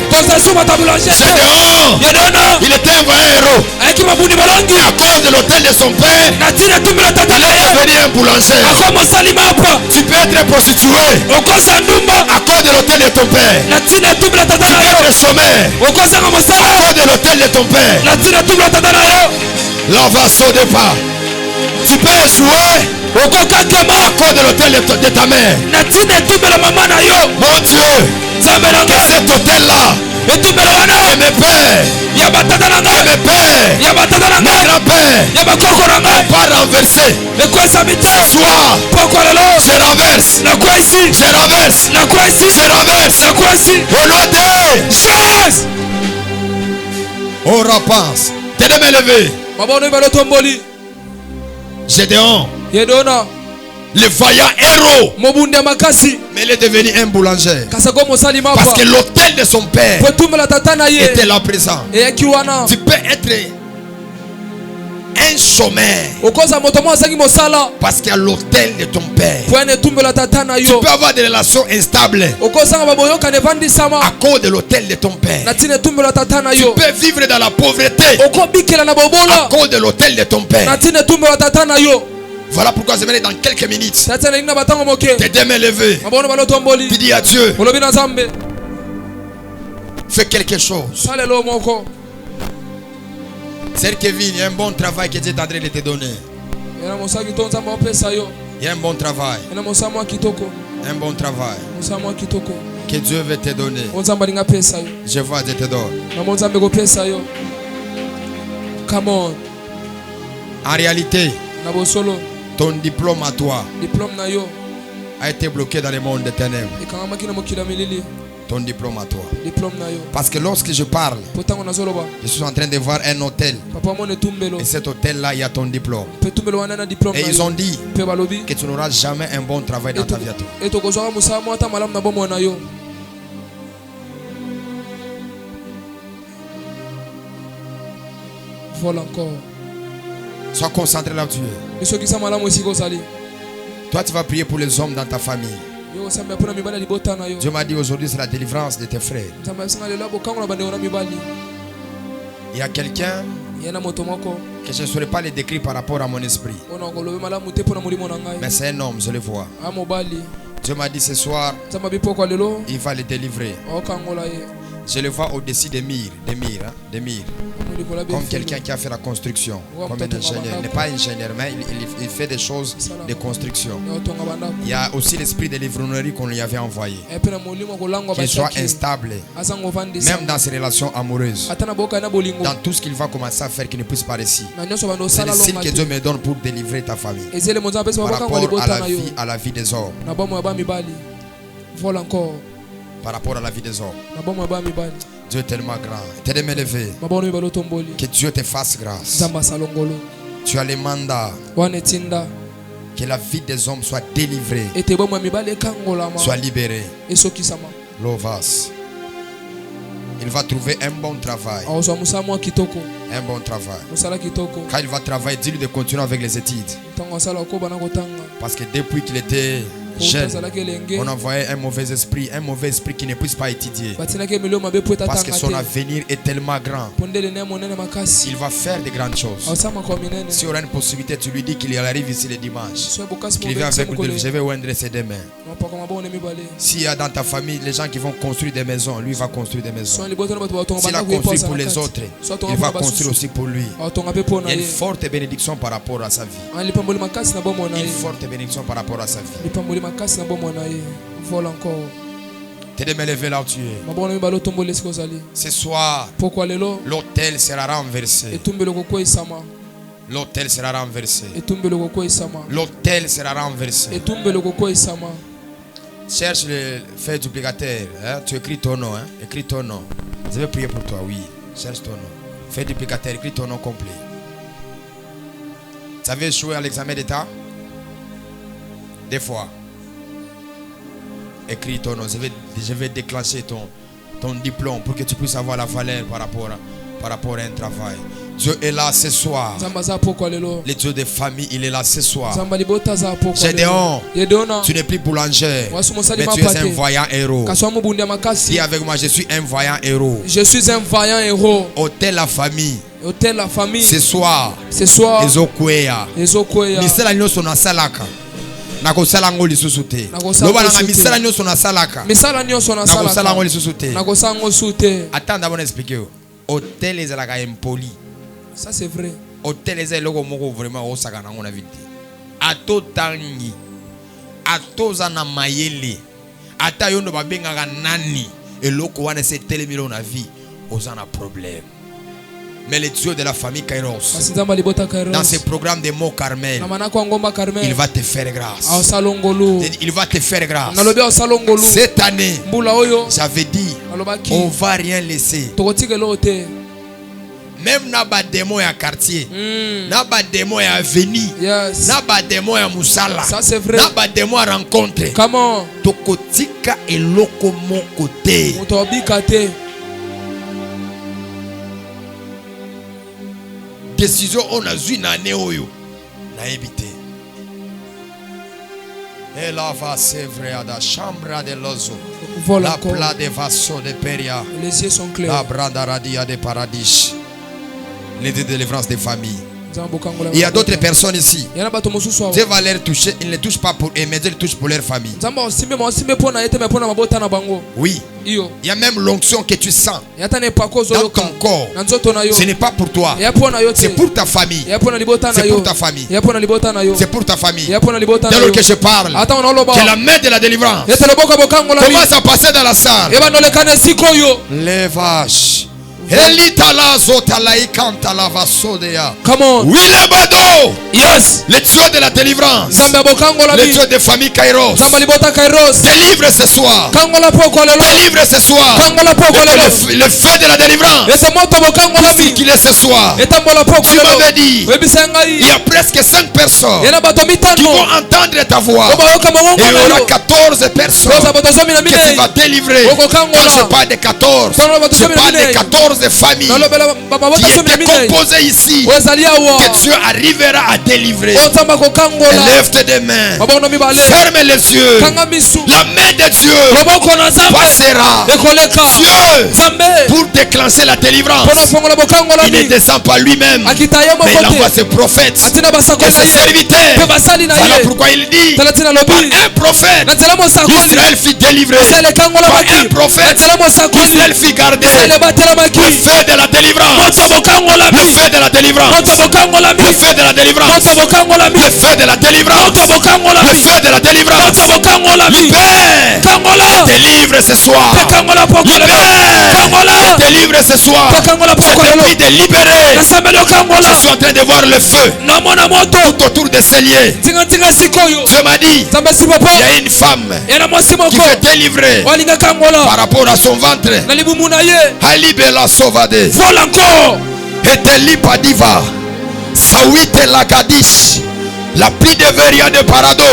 Gédéon, il était un vrai héros. À cause de l'hôtel de son père, il est devenu un boulanger. Tu peux être prostitué à cause de l'hôtel de ton père. Tu peux être chômeur à cause de l'hôtel de ton père. L'avasso de pas. Tu peux échouer à cause de l'hôtel de ta mère. Mon Dieu, que cet hôtel-là et mes pères, mes grands-pères n'est pas renversé. Ce soir, je renverse. Au nom de Jésus. On repense. Tenez-moi levé. Gédéon le vaillant héros. mobundi ya makasi Mais il est devenu un boulanger. kasako mosali Parce mapa que l'autel de son père po etumbelo tata na ye était là présent. eyaki wana Tu peux être un chômeur okoza moto mo azangi mosala parce qu'il y a l'autel de ton père. po ene etumbelo tata na Tu yo peux avoir des relations instables okozanga baboyokana evandisama à cause de l'autel de ton père. na ntina etumbelo tata na Tu yo peux vivre dans la pauvreté okobikela na à bobola cause de l'autel de ton na père. ntina etumbelo tata na yo Voilà pourquoi je vais dans quelques minutes tata na ingina batango moke tes deux mains levées. mabono balotomboli Tu dis à Dieu, olobi na nzambe fais quelque chose. salelo moko C'est Kevin, il y a un bon travail que Dieu est en train de te donner. ena mosaki to nzambe opesa yo Il y a un bon travail. ena mosala mwa kitoko Un bon travail mosala mwa kitoko que Dieu veut te donner. o nzambe alinga pesa yo Je vois, Dieu te donne. namo nzambe kopesa yo come on En réalité, na bosolo ton diplôme à toi diplôme na yo a été bloqué dans le monde des ténèbres. ekangamaki na mokili ya milili Ton diplôme à toi. diplôme na yo Parce que lorsque je parle, po ntango nazoloba je suis en train de voir un hôtel. papa mona etumbelo Et cet hôtel-là, il y a ton diplôme. mpe etumbelo wana na diplôme Et na ils ont yo dit mpe balobi que tu n'auras jamais un bon travail dans ta vie à toi. etokozwaka mosala mwa ata malamu na bomoi na yo voilà encore Sois concentré là où tu es. esokisa malamu esika ozali Toi, tu vas prier pour les hommes dans ta famille. yo osambela mpona mibali ya libota na yo Dieu m'a dit aujourd'hui, c'est la délivrance de tes frères. nzambe asinga lelo abokango na bandeko na mibali Il y a quelqu'un ye na moto moko que je ne saurais pas le décrire par rapport à mon esprit. mpona kolobi malamu te mpona molimo na ngai Mais c'est un homme, je le vois. a mobali Dieu m'a dit ce soir, nzambe abipokwa lelo il va le délivrer. aokangola ye Je le vois au-dessus des murs, comme quelqu'un qui a fait la construction, comme un ingénieur. Il n'est pas ingénieur, mais il fait des choses de construction. otonga bandako Il y a aussi l'esprit de l'ivrognerie qu'on lui avait envoyé. epe na molimo kolangwa Qu'il soit batiaki instable, azanga ovandisa même dans ses relations amoureuses. ata na boka na bolingo Dans tout ce qu'il va commencer à faire qui ne puisse pas réussir. na nyonso bando C'est le osala signe longa que Dieu te me donne pour délivrer ta famille. ezele mo nzambe apesa Par babokangwa rapport libota na yo à la vie des hommes. na bomo ya bamibali vola encore Par rapport à la vie des hommes. na bomo ya bamibali Dieu est tellement grand. T'es de me lever. mabono mibali otomboli Que Dieu te fasse grâce. nzambe asalongolo Tu as le mandat wana etinda que la vie des hommes soit délivrée, ete bomo ya mibali ekangolama soit libérée. esokisama Lovas. Il va trouver un bon travail. aozwa mosala mwa kitoko Un bon travail. mosala kitoko Quand il va travailler, dis-lui de continuer avec les études. ntango asala okobana kotanga Parce que depuis qu'il était po jeune, azalaki elenge on envoyait un mauvais esprit qui ne puisse pas étudier. batinaki emilio mabe po Parce que etatanga son te avenir est tellement grand. po ndele ne monene makasi Il va faire de grandes choses. aosala makao minene Si on a une possibilité, tu lui dis qu'il arrive ici le dimanche. so bokasi Qu'il vient avec lui, je vais oindre ses deux mains. mapaka mabone mibale S'il y a dans ta famille les gens qui vont construire des maisons, lui va construire des maisons. so libota na bato batonga S'il a bandako construit eposa pour na les kati. autres, So il atonga va mpona construire basusu aussi pour lui. atonga mpe mpo Il na y a une ye forte bénédiction par rapport à sa vie. alipamboli makasi na bomoi na Une ye forte bénédiction par rapport à sa vie. lipamboli makasi na bomoi na ye vola encore T'es de me lever là où tu es. mabona mibale otomboli esika ozali Ce soir, pokwa lelo l'autel sera renversé. etumbelo kokweyisama L'autel sera renversé. etumbelo kokweyisama L'autel sera renversé. etumbelo kokweyisama Cherche le fait duplicateur. Hein? Tu écris ton nom. Hein? Écris ton nom. Je vais prier pour toi, oui. Cherche ton nom. Fait duplicateur, écris ton nom complet. Tu avais échoué à l'examen d'État? Des fois. Écris ton nom. Je vais déclencher ton diplôme pour que tu puisses avoir la valeur par rapport à un travail. Dieu est là ce soir. nzambe aza pokwa lelo Le Dieu de famille, il est là ce soir. nzambe libota aza pokwa Gédéon, yedeona tu n'es plus boulanger, wasi mosali mais tu es mapa un te voyant héros. kasi wa mobundi ya makasi Dis avec moi, je suis un voyant héros. je suis un vaillant héros Hôtel la famille, hôtel la famille ce soir, ce soir ezokweya. ezokweya Misala nyonso nasalaka. Nakosala ngo lisusu te. Nakosala Loba nanga lisusu te. misala nyonso nasalaka. misala nyonso Nakosala ngo nasalaka lisusu te. nakosala ngo su te Attends d'abord expliquer. Hôtel ezalaka impoli. ça c'est vrai Hôtel eza eloko moko vraiment osaka nango na vite. Ato tangi. Atoza na mayele. Ata yondo babengaka nani. Eloko wana se telemilo na vie. Oza na problème. Mais le Dieu de la famille Kairos, kasi nzambe alibota dans ce kairos programme de mots Carmel, na manako ya ngomba il carmel va te faire grâce. aosala ngolu Il va te faire grâce. nalobi aosala ngolu Cette année, mbula oyo j'avais dit, nalobaki on va rien laisser. tokotikela oyo te Même na ba démon ya quartier, na ba démon ya avenue, Yes. na ba démon ya musala, Ça c'est vrai. na ba démon ya rencontre. Comment? Tokotika eloko mon côté. Motobika te. Décision on a vu na ne oyo na ebité. Et là va c'est vrai à la chambre de l'ozo. Voilà La encore. plat de vaso de peria. Les yeux sont La clairs. brandaradia de paradis. Les délivrances des familles. Nzambo Il y a d'autres personnes ici. Yana bato mosusu awa. Dieu va les toucher. Il ne les touche pas pour eux, mais Dieu les touche pour leur famille. Nzambo osime pona ete me pona mabota na bango. Oui. Iyo. Il y a même l'onction que tu sens Yata ne pako zo dans yoka. ton corps. Na nzoto na yo. Ce n'est pas pour toi. Ya pona yo te. C'est pour ta famille. Ya pona libota na C'est yo. pour ta famille. Ya pona libota na yo. C'est pour ta famille. Ya pona libota na Dès yo. lors que je parle, Ata ona loba. que la main de la délivrance Yete loboko bokango la commence à passer dans la salle. Eba nolekane sikoyo. Les vaches. Elitala zotalaï kantala vasodea. Come on. Oui, les bado. Yes. Le Dieu de la délivrance. Nzambe bokango la Le bi. Dieu de famille Kairos. Nzambe libota kairos. Délivre ce soir. Kango la poko lelo. Délivre ce soir. Kango la poko Et que lelo. le feu de la délivrance Ese moto bokango la bi. qu'il est ce soir. Etambo la poko Tu lelo. m'avais dit, Webisa il y ngai. a presque 5 personnes Yana bato qui mitano. vont entendre ta voix. Oba yoka mongo Et il y na aura yo. 14 personnes Rosa bato zomi na que tu mine. vas délivrer. Oko kango Quand la. je parle de 14, je parle de 14 familles Nalobela mabota qui zomi na étaient mine. composées ici. Wezali awa. Que Dieu arrivera à délivrer. Ozamba kokango la. Lève tes deux mains. Mabono mibale. Ferme les yeux. Kanga misu. La main de Dieu Loboko na Nzambe. passera. Ekoleka. Dieu, Nzambe. pour déclencher la délivrance, Pona fongola bokango la il ne bi. descend pas lui-même, Akitaye mais il mokote. envoie ses prophètes Atina et basakoli ses ye. Pe serviteurs. basali na Voilà ye. pourquoi il dit, Talatina par lobi. un prophète, Na nzela mosakoli. Israël fut délivré. Sele kango la Par baki. un prophète, Na nzela mosakoli. Israël fut gardé. Sele batela Le maki. feu de la délivrance. Moto bokango la Le bi. feu de la délivrance. Moto bokango la bi. Le feu de la délivrance. Moto bokango la bi. Le feu de la délivrance. Moto bokango la Le bi. feu de la délivrance. Moto bokango la bi. Père, Kango la. délivre ce soir. Pe kango la poko lelo. Kango la. Délivre ce soir. Pe kango la poko Je te lelo. prie de libérer. Nasambelo kango Je la. suis en train de voir le feu Namona moto. tout autour de ces lieux. Tinga tinga sikoyo. Dieu m'a dit, Nzambe sipopo. il y a une femme Yana mwasi qui moko. fait délivrer Walinga kango la. par rapport à son ventre. Na libumu na ye. Halibela Sovade. Vola encore. Eteli Padiva. Sawite Lagadish. La pluie de Veria de Parado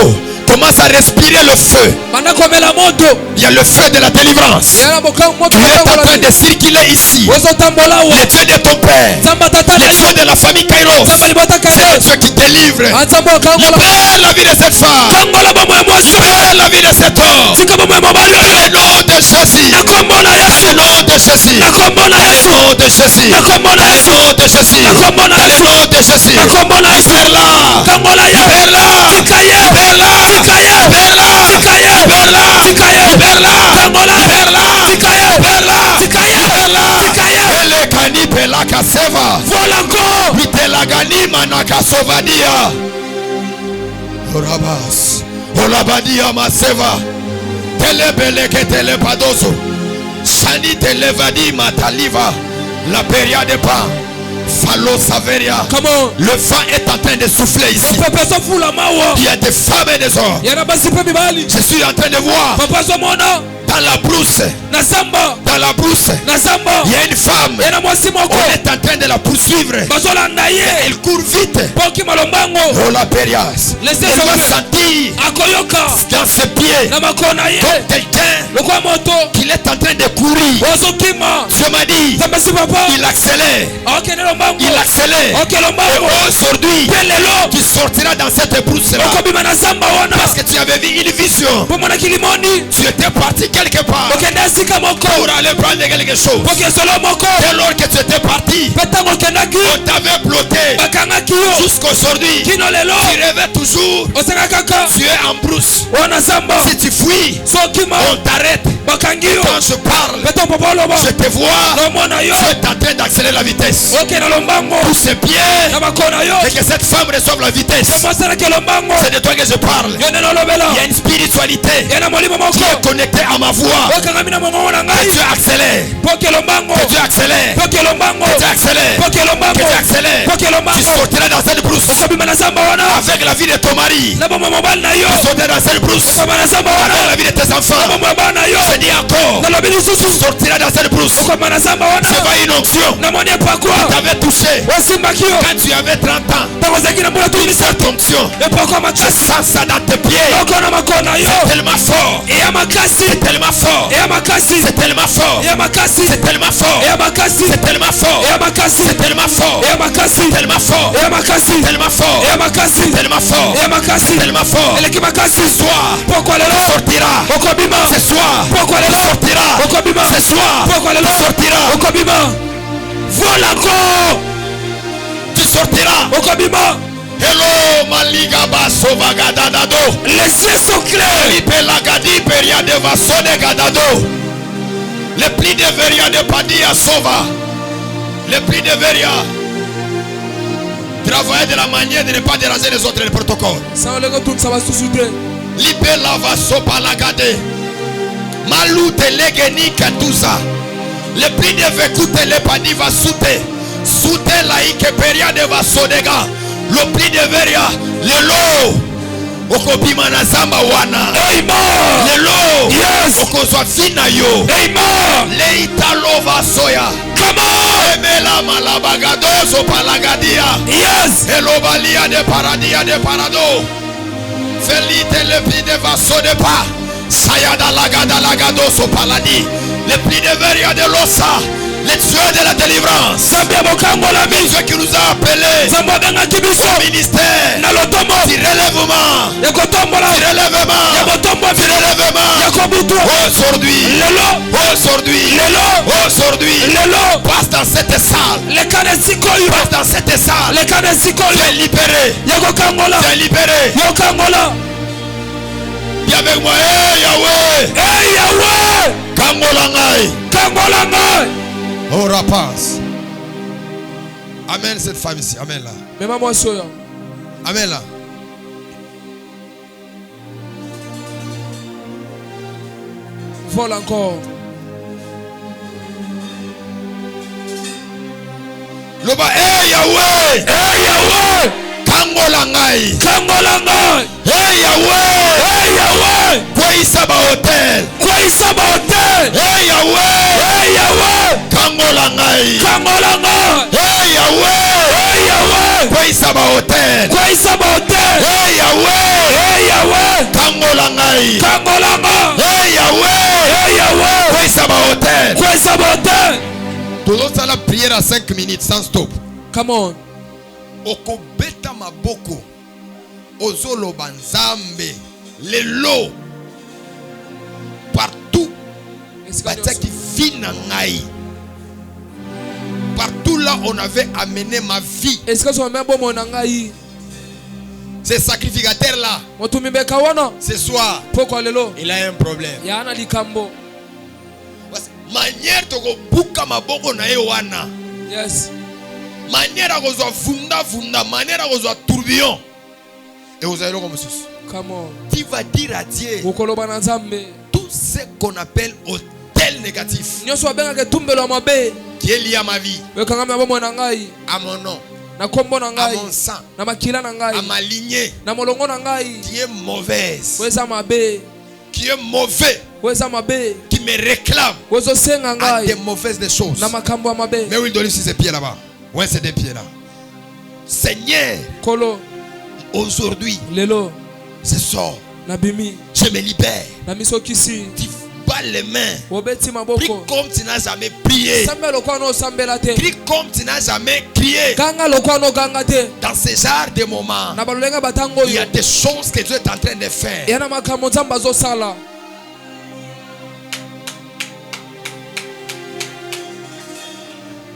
commence à respirer le feu. Bana komela moto. Il y a le feu de la délivrance. Yana bokango moto. Il est en bokango train la de bi. circuler ici. Ozo tambola wa. Le Dieu de ton père. Nzamba tata Le na yo. Dieu de la famille Kairos. Nzamba libota C'est le kairos. Dieu qui délivre. Nzamba kango la. Libère la vie de cette femme. Kango la bomo ya mwasi. Libère la vie de cet homme. Tika bomo ya mobali Au oyo. nom de Jésus. Na kombo na Yesu. Au nom de Jésus. Na kombo na Yesu. Au nom de Jésus. Na kombo na Au Yesu. nom de Jésus. Na kombo na Au Yesu. nom de Jésus. Na kombo na Yesu. Vers là. Kango la ye. Vers là. Tika ye. Vers là. Tika ye. Vers là. Tika ye. Vers là. Tika ye. Vers là. Kango la ye. Vers là. Tika ye. Vers là. Tika ye. Vers là. Tika ye. Ele kani pelaka seva. Vola encore. Mitelagani manaka sovadia. Orabas. Olabadia maseva. Telebele ke telepadozo. Shani televadi mataliva. La période de pas. Falo saveria. Come on. Le vent est en train de souffler ici. Papa so fula mawa. Il y a des femmes et des hommes. Yana basi pe mibali. Je suis en train de voir Papa so mona. dans la brousse. Na samba. Dans la brousse. Na samba. Il y a une femme. Yana mwasi moko. On est en train de la poursuivre. Bazola na ye. Elle court vite. Poki malombango. Oh la périas. Laissez Elle va ça. sentir Akoyoka. dans ses pieds Na makona ye. comme quelqu'un Lokwa moto. qu'il est en train de courir. Ozo kima. Dieu m'a dit, Nzambe si papa. il accélère. Ok ne lombango. Il accélère. Ok Et lombango. aujourd'hui, Pelelo. tu sortiras dans cette brousse-là. Okobima na samba wana. Parce que tu avais vu une vision. Pomona kilimoni. Tu étais parti quelque part Okende sika moko. pour aller prendre quelque chose. Poki solo moko. Dès lors que tu étais parti, Petango kendaki. on t'avait bloqué. Bakangaki yo. Jusqu'aujourd'hui, tu Kino lelo. rêvais toujours. Osaka kaka. Tu es en brousse. Wana samba. Si tu fuis, Sokima. on t'arrête. Bakangi yo. Quand je parle, Petango papa loba. je te vois. Lomona yo. Tu es en train d'accélérer la vitesse. Ok na lombango. Pousse ses pieds Na makona yo. et que cette femme reçoive la vitesse. Mosala ke lombango. C'est de toi que je parle. Yo ne lobela. Il y a une spiritualité Yana molimo moko. qui est connectée à ma voix. Okangami na mongo na Que ngai. Dieu accélère. Poke lombango. Que Dieu accélère. Poke lombango. Que Dieu accélère. Poke lombango. Que Dieu accélère. Poke Tu lombango. sortiras dans cette brousse Okobima na samba wana. avec la vie de ton mari. Na bomo mobali na yo. Tu sortiras dans cette brousse Okobima na samba wana. avec la vie de tes Na enfants. bomo mobali na yo. Ce te dis encore, nalobi lisusu tu sortiras dans cette brousse. okoma na zamba wana C'est pas une onction. namoni epakwa Tu t'avais touché osimbaki yo quand tu avais 30 ans. ntango ozalaki na mbula Une seule onction. epakwa Je makasi sens ça dans tes pieds. oko na makolo na yo C'est tellement fort. eya makasi C'est tellement fort. eya makasi C'est tellement fort. eya makasi C'est tellement fort. eya makasi C'est tellement fort. eya makasi C'est tellement fort. eya makasi Tellement fort. eya makasi Tellement fort. eya makasi Tellement fort. eya makasi Tellement fort. eleki makasi Ce soir, pokwa lelo tu sortiras. okobima Ce soir, pokwa tu lelo sortiras. okobima Ce soir, pokwa lelo tu sortiras. okobima Voilà encore. Tu sortiras. okobima Hello, Maliga Basso Vagadadado. les cieux sont clairs Lipelagadi Peria de Vasone Gadado. Le pli de Veria de Padia Sova. Le pli de Veria. Travailler de la manière de ne pas déranger les autres, le protocole. sango leko tunisa basusu te Lipela Vaso Palagade. Malute Legeni Katuza. Le pli de Vekute le Padi Vasute. Sute Laike Peria de Vasodega. Le pli de Veria. Le lo. Okobima na zamba wana. amen Lelo. Yes. Okozwa fina yo. amen Leita lova soya. come on Emela malabagadoso palagadia. yes Elobalia de paradia de parado. Felite le pli de vaso de pa. Sayada lagada lagadoso paladi. Le pli de veria de losa. Le Dieu de la délivrance. zambe ya bokangola Le biso Dieu qui nous a appelés nzambe abengaki biso au ministère. na lotombo Du relèvement. ya kotombola Du ya relèvement. botombo Du relèvement. ya kobutwa Aujourd'hui. lelo Aujourd'hui. lelo Aujourd'hui. lelo Passe dans cette salle. leka na esika oyo Passe dans cette salle. leka na esika Tu oyo es libéré. ya kokangola Tu es libéré. yokangola Viens avec moi. Hey Yahweh. ei yawe Kangola ngai. kangola ngai Oh rapace. Amen cette femme ici. Amen là. mema mwasi oyo Amen là. vole encore Loba. Hey Yahweh. ei yawe Kangola ngai. kangola ngai Hey Yahweh. ei yawe Kwisa ba hotel. kweyisa bahotel Hey Yahweh. ei yawe Kangola ngai. kangola ngai Hey Yahweh. ei yawe Kwisa ba hotel. kweyisa bahotel Hey Yahweh. ei yawe Kangola ngai. kangola ngai Hey Yahweh. ei yawe Kwisa ba hotel. kweyisa bahotel Tout ça la prière à 5 minutes sans stop. come on Okobeta maboko. Ozoloba nzambe. Lelo. Partout. esika Batiaki fina ngai. Partout là on avait amené ma vie. esika somame bomoi na ngai Ce sacrificateur là, moto mibeka wana ce soir, pokwa lelo il a un problème. yaa na likambo Parce que manière toko buka maboko na ye wana. yes Manière à kozwa funda funda, manière à kozwa tourbillon. Et vous allez le comme ça. come on Tu vas dire à Dieu okoloba na nzambe tout ce qu'on appelle hôtel négatif nyonso babengaka etumbelo ya mabe qui est lié à ma vie, ekangami ya bomoi na ngai à mon nom, na kombo na à ngai mon sang, na makila na à ngai ma lignée, na molongo na ngai qui est mauvaise, oyo eza mabe qui est mauvais, oyo eza mabe qui me réclame oyo ezosenga à des ngai mauvaises des choses. na makambo ya mabe Mais où il donne sur ses pieds là-bas? Ouais, c'est des pieds là. Seigneur, kolo aujourd'hui, lelo ce soir, nabimi je me libère. na misokisi Tu bats les mains. obeti Prie maboko comme tu n'as jamais prié. sambela lokwa na osambela te Prie comme tu n'as jamais crié. ganga lokwa na oganga te Dans ce genre de moments, na balolenge batango il y a oyo des choses que Dieu est en train de faire. eya na makambo nzambe azosala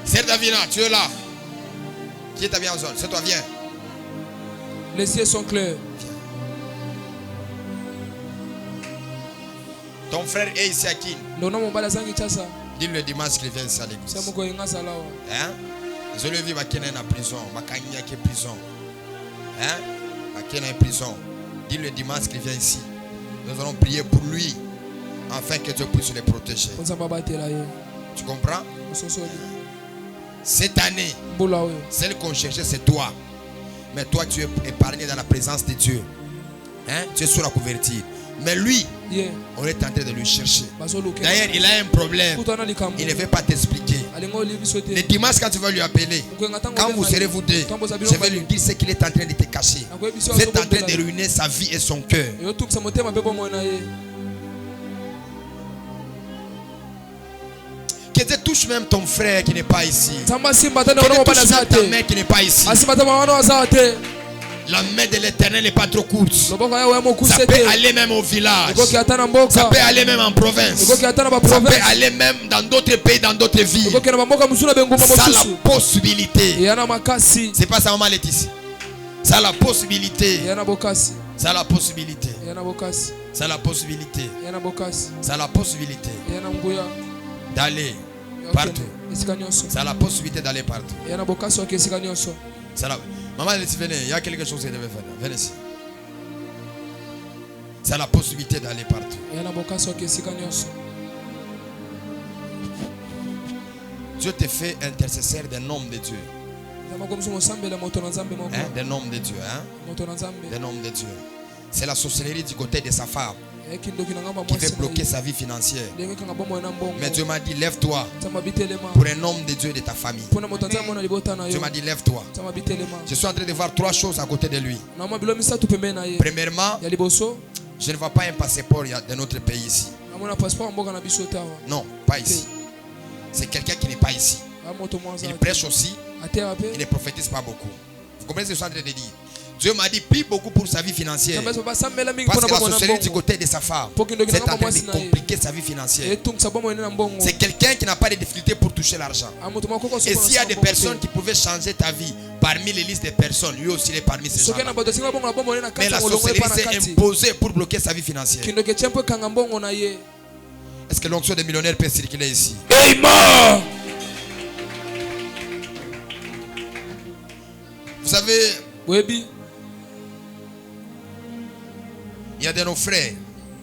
C'est Davina, tu es là. Qui est ta bien en zone? C'est toi, viens. les cieux sont clairs Ton frère est ici à Kin. ndona mobali azangi tiasa Dis le dimanche qu'il vient ici à sia l'église. moko yenga asala awa Hein? Je le vis, il est en prison. Il y a prison. Hein? Il est en prison. Dis le dimanche qu'il vient ici. Nous allons prier pour lui. Afin que Dieu puisse le protéger. nzambe abatela ye Tu comprends? ososoli Cette année, mbula oyo celle qu'on cherchait, c'est toi. Mais toi, tu es épargné dans la présence de Dieu. Hein? Tu es sur la couverture. Mais lui, ye on est en train de lui chercher. bazoluka D'ailleurs, il a un problème. kutana likambo Il ne veut pas t'expliquer. alingo libiso te Le dimanche, quand tu vas lui appeler, quand vous serez vous deux, je vais lui dire ce qu'il est en train de te cacher. Vous êtes en train de ruiner sa vie et son cœur. yotukisa motema pe bomoi na ye Que Dieu touche même ton frère qui n'est pas ici. Nzambe simba tana Que Dieu wana mobana touche za même ta te mère qui n'est pas ici. asimba tana wana waza te La main de l'Éternel n'est pas trop courte. loboko yawe Ça mokuse peut te aller même au village. ekoki ata na Ça mboka peut aller même en province. ekoki ata na Ça peut baprovince aller même dans d'autres pays, dans d'autres villes. ekoki na bamboka mosusu na bengumba Ça a la mosusu possibilité. eya na makasi C'est pas ça, maman Laetitia. Ça a la possibilité. eya na bokasi Ça a la possibilité. eya na bokasi Ça a la possibilité. eya na bokasi Ça a la possibilité eya na nguya d'aller ya partout. okende esika nyonso Ça a la possibilité d'aller partout. eya na bokasi oke esika nyonso Ça a la... Maman Laetitia, venez. Il y a quelque chose que je devais faire. Venez ici. Ça a la possibilité d'aller partout. eya na bokasi oke esika nyonso Dieu te fait intercesseur d'un homme de Dieu. nzambe akomisi mosambela moto na nzambe moko Hein? D'un homme de Dieu. Hein? moto na nzambe D'un homme de Dieu. C'est la sorcellerie du côté de sa femme eyaki ndoki na ngamba qui veut mwasi na bloquer ye sa vie financière. ndenge kanga bomoi na mbongo Mais Dieu m'a dit, lève-toi nzambe abitelema pour un homme de Dieu de ta famille. mpona moto nzambe mona libota na Dieu yo m'a dit, lève-toi. nzambe abitelema Je suis en train de voir trois choses à côté de lui. na mwa bilo misatu pembeni na ye Premièrement, ya liboso je ne vois pas un passeport de notre pays ici. namona passeport ya mboka na biso te awa Non, pas ici. C'est quelqu'un qui n'est pas ici. a moto mwanza Il prêche aussi, atera pe il ne prophétise pas beaucoup. Vous comprenez ce que je suis en train de dire? Dieu m'a dit, prie beaucoup pour sa vie financière. nzambe basambela mingi Parce mpona que la bomoi na sorcellerie du mbongo côté de sa femme, Poki ndoki na c'est en ngamba train mwasi de na ye compliquer sa vie financière. etungisa bomoi na mbongo C'est quelqu'un qui n'a pas de difficulté pour toucher l'argent. a moto moko Et s'il y a des personnes qui pouvaient changer ta vie parmi les listes des personnes, lui aussi il est parmi ces soki gens. na bato asinga bongo na bomoi na Mais kati la ya molongo sorcellerie epa na s'est kati imposée pour bloquer sa vie financière. kindoki etia mpo ekanga mbongo na ye Est-ce que l'onction des millionnaires peut circuler ici? amen Vous savez, boyebi il y a de nos frères,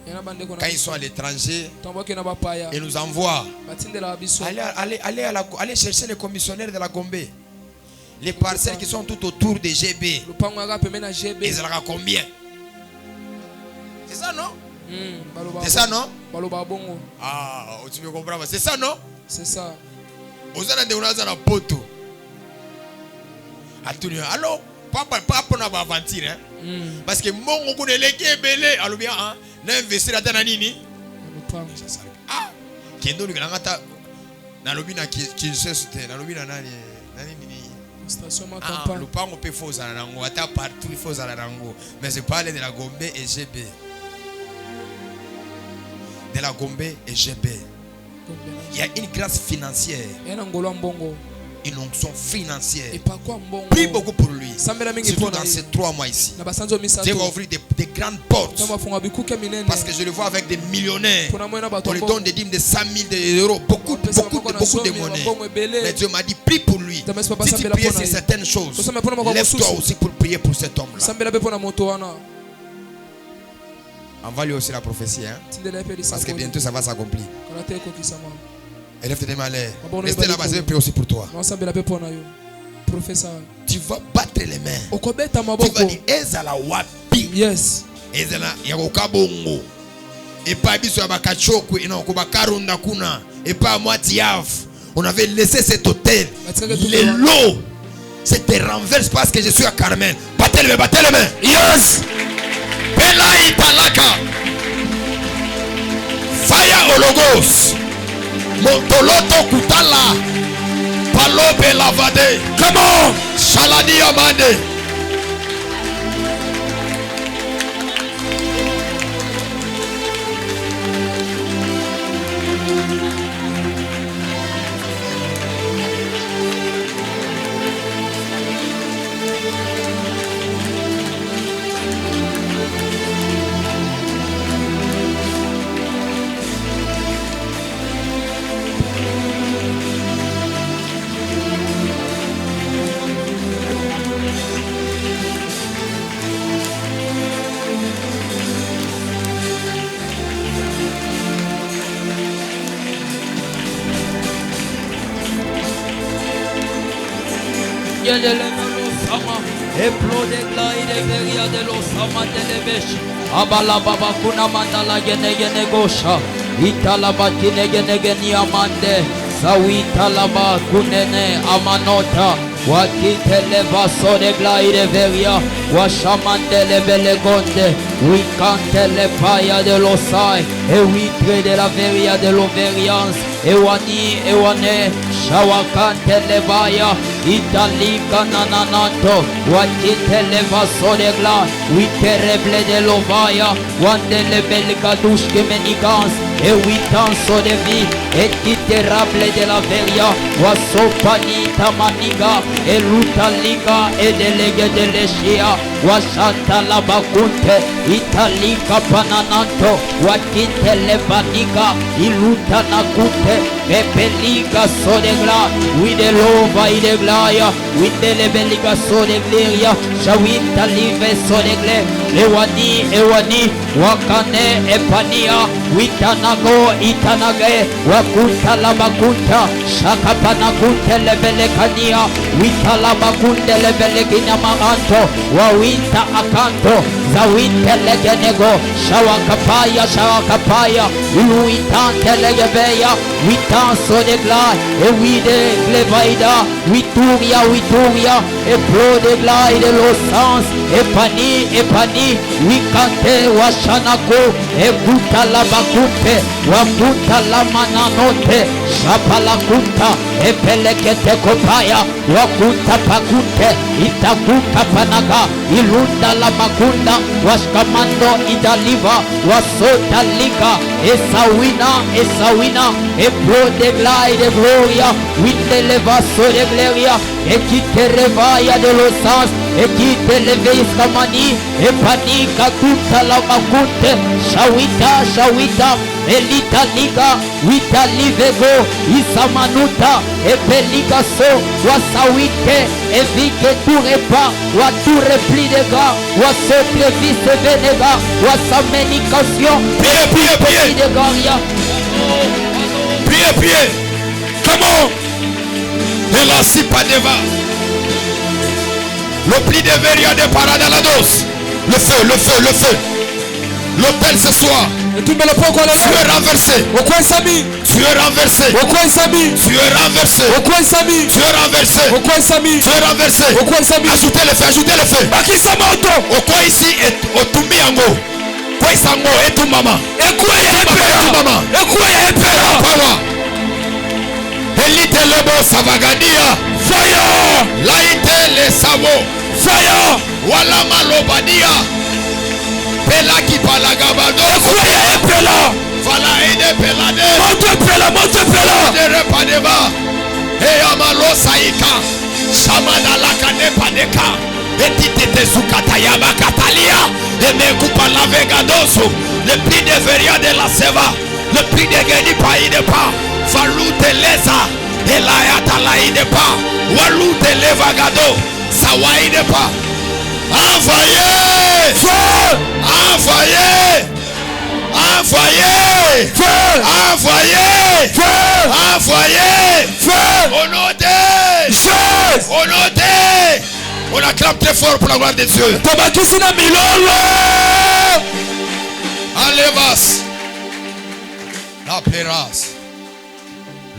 yana bandeko quand ils sont à l'étranger, ntango bakende na bapaya ils nous envoient. batindelaka biso Allez chercher les commissionnaires de la Gombe. Les parcelles qui sont tout autour de GB. lopango yaka pembeni na gb Ils ont combien? C'est ça, non? baloba C'est ça, non? baloba bongo Ah, tu me comprends? C'est ça, non? c'est ça Vous avez des gens dans poto. Allô? Papa n'a pas aventure, hein? Parce que mon goût de l'équipe belé, alors bien, hein? N'investir à Tananini. lopango Ah! Qui est donc le gata? Dans le bina qui se soutient, dans le bina nani? station ma Ah, campagne le pan on peut faux à la rango, à partout il faut à la rango. Mais je parle de la Gombe et GB. De la Gombe et GB. Il y a une grâce financière, yana ngolo ya mbongo une onction financière. epakwa mbongo Prie beaucoup pour lui. sambela mingi Surtout mpona dans ye ces 3 mois ici. na basanzi oyo Dieu va misato ouvrir des grandes portes. ntango afunga bikuke minene Parce que je le vois avec des millionnaires. mpona moi na bato On lui donne des dîmes de 100 000 euros. Beaucoup de monnaie. Mais Dieu m'a dit, prie pour lui. Si tu pries sur certaines choses, lève-toi aussi pour prier pour cet homme-là. sambela mpe mpona moto wana Envoie lui aussi la prophétie. Hein? tindela ye mpe Parce que lisakoli bientôt ça va s'accomplir. kala te ekokisama Élève tes mains à l'air. Bon, Restez là-bas, je vais prier aussi pour toi. naosambela mpe mpona yo profesa Tu vas battre les mains. okobeta Tu vas maboko dire, Ezala wapi. yes Ezala yakokabongo. Et pas biso bakachoko, non, kobakarunda kuna. Et pas moi tiaf. On avait laissé cet hôtel. Les lots c'était renverse parce que je suis à Carmel. Battez les mains. Yes. Bela italaka. Fire ologos. Montoloto kutala. Palobe lavade. Come on. Shalani amande. Yelele sama, eplode glai de beria de los Samandelebesh. Abala baba kuna mandala gene gene gosha. Italaba kine gene gene amande. Sawitalaba kunene amanota. Wakitele vaso de glaire veria. Washamandele belegonde. We cantele paya de l'osai. Et we pray de la veria de l'overiance. Ewani ewane. Shawakantele vaya. Italika nananato. Wakitele vaso de gla. We tereble de l'ovaya. Wandele belgadushke menigans. Et we tanso de vie. Et iterable de la veria. Wasopanita maniga. Et lutalika. Et delege de l'eshia. Wasanta la bakunte. Italika panananto. Wakitele vaniga. Iluta nakute. Epeliga sodegla. With lova ideglaya. With the lebeliga sodegleria. Shawita live sodegle. Ewani. Wakane epania. Witanago itanage. Wakunta labakunta. Shakapanakunte lebelekania. Witalabakunte lebelekina maranto. Wawinta akanto. Zawinte legenego. Shawakapaya. Iluitante legebeya. Witan sodegla. Ewide glevaida. Wituria. Eplo de gla de los sans. Epani. Wikante washanako. Ebuta la bakunte. Wakuta la mananote. Shapalakunta. Epelekete kopaya. Wakunta pakunte. Itakuta panaga. Ilunda la makunda. Washkamando idaliva. Wasota liga. Esawina. Eplo de gla de gloria. Windelevaso de gloria. Ekite revaya de los sans. Ekite leveis kamani. Epanika kuta la makunte. Shawita. Elita liga. Wita livego. Isamanuta. Epeliga so. Wasawite. Evike turepa. Wature pli de ga. Wasotre vise venega. Wasamenikasyon. Priez. Comment? Et la sipadeva. Le pli de veria de paradalados. Le feu. L'autel ce soir. Tu es renversé. Tu es renversé. Ajoutez le feu. Oko ici est otumiango. Quoi sango et tout maman. Elite lebo savagadia. Fire. Laite le savo. Fire. Wala malobadia. Pela qui palagabado. Fala ede pelade. Monte pela. De repadeba. Hey amalo saika. Samana lakane padeka. Etite sukatayama katalia. Et me coupa la vegadoso. Le prix de veria de la seva. Le prix de geni paï de pas. Falou te lesa. Et la yata laï de pas. Walou te levagado. Sawaï de pas. Envoyez. Feu. Envoyez. On acclame très fort pour la gloire de Dieu. Alevas. La peras.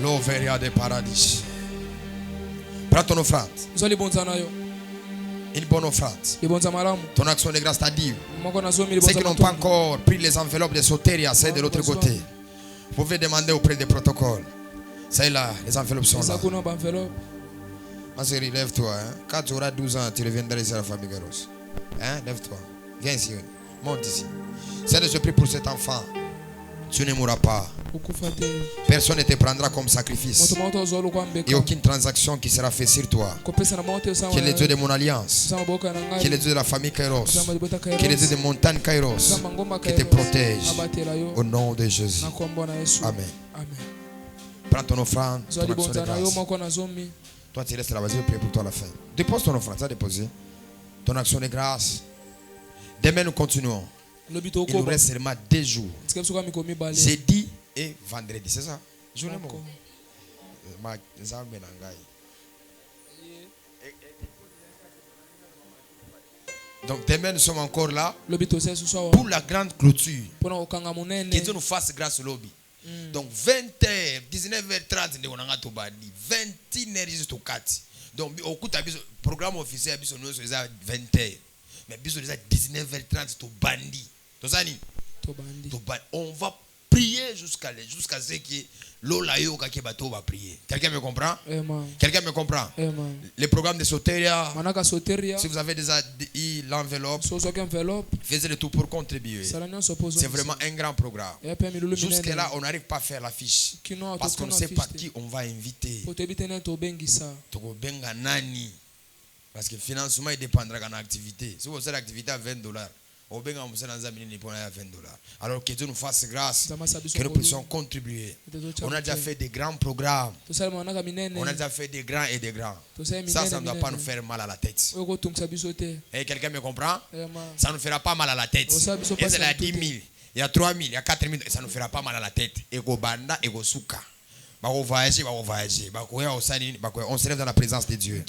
L'overia de paradis. Prends ton offrande. Une bonne offrande. Ton action de grâce t'a dit. Ceux qui n'ont pas encore pris les enveloppes de Soteria, c'est de l'autre côté. Vous pouvez demander auprès des protocoles. C'est là, les enveloppes sont là. Ma chérie, lève-toi. Hein. Quand tu auras 12 ans, tu reviendras ici à la famille Garos. Hein? Lève-toi. Viens ici. Monte ici. C'est de ce prix pour cet enfant. Tu ne mourras pas. Personne ne te prendra comme sacrifice. Et aucune transaction qui sera faite sur toi. Qui est le Dieu de mon alliance. Qui est le Dieu de la famille Kairos. Qui est le Dieu de montagne Kairos. Qui te protège. Au nom de Jésus. Amen. Prends ton offrande. Ton action de grâce. Toi tu restes là. Vas-y, prier pour toi à la fin. Dépose ton offrande. Ça déposé. Ton action de grâce. Demain nous continuons. Il nous reste seulement 2 jours. Jeudi et vendredi, c'est ça? Journée Donc demain nous sommes encore là lobi tozali susu awa pour la grande clôture. mpona kokanga monene. Que Dieu nous fasse grâce au lobby. Donc 20h, 19h30 ndeko nanga tobandi 21h juste au 4. Donc au coup le programme officiel biso nous c'est 20h. Mais biso déjà 19h30 tobandi. Tozani. Tobandi. On va prier jusqu'à ce que l'ola yo kake bato va prier. Quelqu'un me comprend? Amen. Quelqu'un me comprend? Amen. Le programme de Soteria. Manaka soteria. Si vous avez déjà eu l'enveloppe, Sosoki enveloppe. faites le tout pour contribuer. C'est vraiment un grand programme. Jusqu'à là, on n'arrive pas à faire l'affiche. Parce qu'on ne sait pas qui on va inviter. Tokobenga nani. Parce que le financement il dépendra de l'activité. Si vous avez l'activité à $20, alors que Dieu nous fasse grâce, que nous puissions contribuer. On a déjà fait des grands programmes. On a déjà fait des grands et des grands. Ça ne doit pas nous faire mal à la tête. Et quelqu'un me comprend? Ça ne nous fera pas mal à la tête. Et c'est là 10 000, il y a 3 000, il y a 4 000, ça ne nous fera pas mal à la tête. Ego banda, ego souka. On voyager. On se lève dans la présence de Dieu.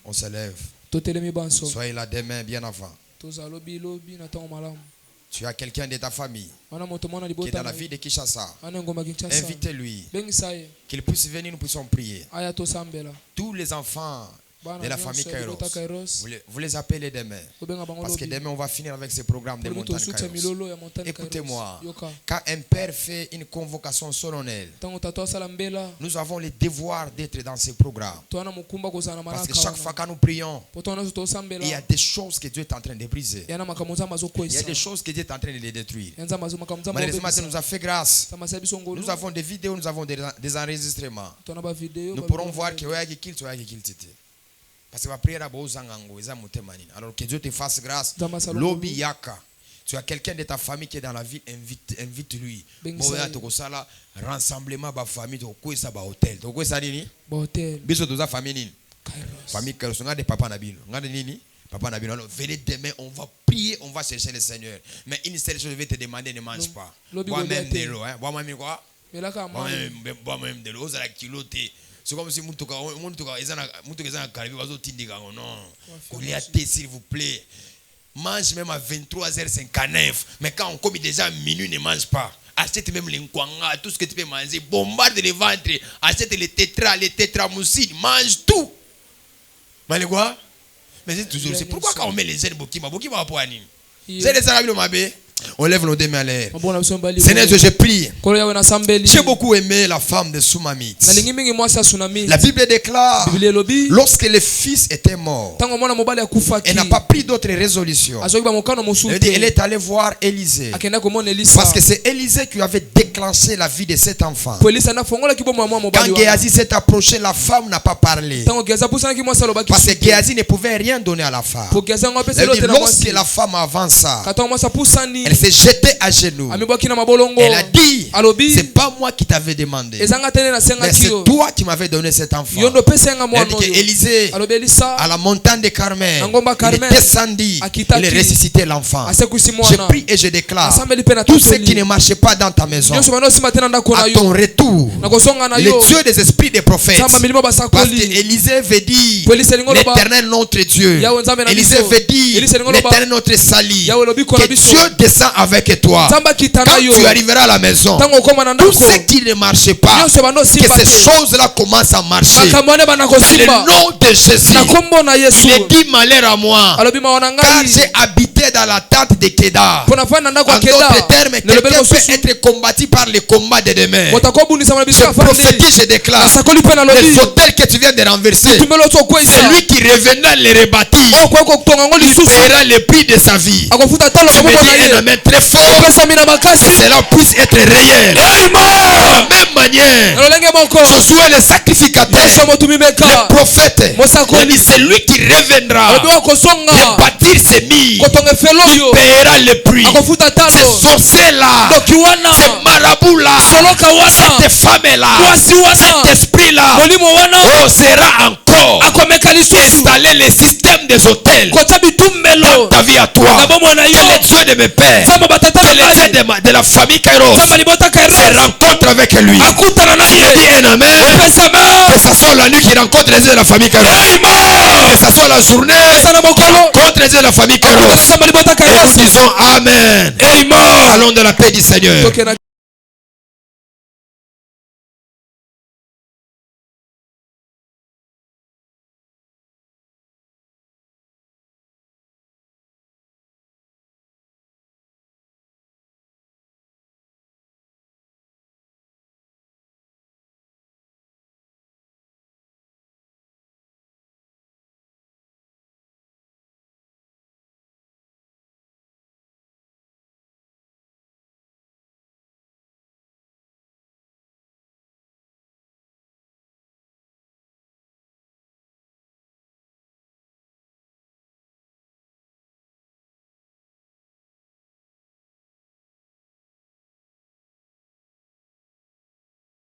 On se lève. Soyez là demain bien avant. Tu as quelqu'un de ta famille qui est dans la ville de Kinshasa. Invitez-lui. Qu'il puisse venir, nous puissions prier. Tous les enfants de la famille Kairos, vous les appelez demain. Parce que demain on va finir avec ce programme de Montagne Kairos. Écoutez-moi, quand un père fait une convocation solennelle, nous avons le devoir d'être dans ce programme. Parce que chaque fois que nous prions, il y a des choses que Dieu est en train de briser. Il y a des choses que Dieu est en train de les détruire. Malheureusement, ça nous a fait grâce. Nous avons des vidéos, nous avons des enregistrements. Nous pourrons voir que parce que la prière alors que Dieu te fasse grâce. Lobi yaka. Tu as quelqu'un de ta famille qui est dans la ville, invite-lui. Rassemblement de famille, tu as un hôtel. Tu as un famille. Famille Kairos, on a des papas nabino. On a des nini. Papa nabino. Alors venez demain, on va prier, on va chercher le Seigneur. Mais une seule chose, je vais te demander, ne mange pas. Bois-même de l'eau. Bois-même quoi? Bois-même de l'eau. C'est comme si Moutoka s'il vous plaît. Mange même à 23h59. Mais quand on commet déjà minuit, ne mange pas. Achète même les nkwanga, tout ce que tu peux manger. Bombarde le ventre. Achète les tétramoucides. Mange tout. Mais quoi? Mais c'est toujours. C'est pourquoi quand on met les ailes Bokima va pour animer. C'est les arabes de Mabé. On lève nos deux mains à l'air. Seigneur Dieu, je prie. J'ai beaucoup aimé la femme de Soumamit. La Bible déclare, lorsque le fils était mort, elle n'a pas pris d'autres résolutions. Elle est allée voir Élisée. Parce que c'est Élisée qui avait déclenché la vie de cet enfant. Quand Géasi s'est approché, la femme n'a pas parlé. Parce que Géasi ne pouvait rien donner à la femme. Lorsque la femme avança, elle s'est jetée à genoux. Elle a dit, c'est pas moi qui t'avais demandé, mais c'est toi qui m'avais donné cet enfant. Elle dit que Élisée, à la montagne de Carmel, il descendit, il a ressuscité l'enfant. Je prie et je déclare, tout ce qui ne marche pas dans ta maison, à ton retour, le Dieu des esprits des prophètes, parce que Élisée veut dire l'Éternel notre Dieu, Élisée veut dire l'Éternel notre salut, que Dieu descend avec toi. Quand tu arriveras à la maison, tout ce qui ne marche pas, que ces choses-là commencent à marcher. Dans le nom de Jésus, il est dit malheur à moi, car j'ai habité dans la tente de Kédar. En d'autres termes, quelqu'un peut être combattu par les combats de demain. Je prophétise, je déclare, les hôtels que tu viens de renverser, celui qui reviendra les rebâtir, il paiera le prix de sa vie. Je me dis un amen très fort, que cela puisse être réel. De la même manière, Josué le sacrificateur, le prophète, il dit celui qui reviendra rebâtir ses murs, il paiera le prix. Ces sorciers-là, ces marabouts-là, cette femme-là, cet esprit-là, sera encore encore akomeka lisusu installer les systèmes des hôtels kotia bitumelo dans ta vie à toi. na bomoi na Que yo le Dieu de mes pères, nzambe batata que na le Dieu ngai de la famille Kairos nzambe libota Kairos se rencontre avec lui. akutana na Qui dit ye un amen? opesama Que ce soit la nuit qui rencontre les yeux de la famille Kairos. Que ce soit la journée pesa na mokolo contre les yeux de la famille akutana Kairos. nzambe libota Et Kairos nous disons Amen. amen Allons de la paix du Seigneur. Toke na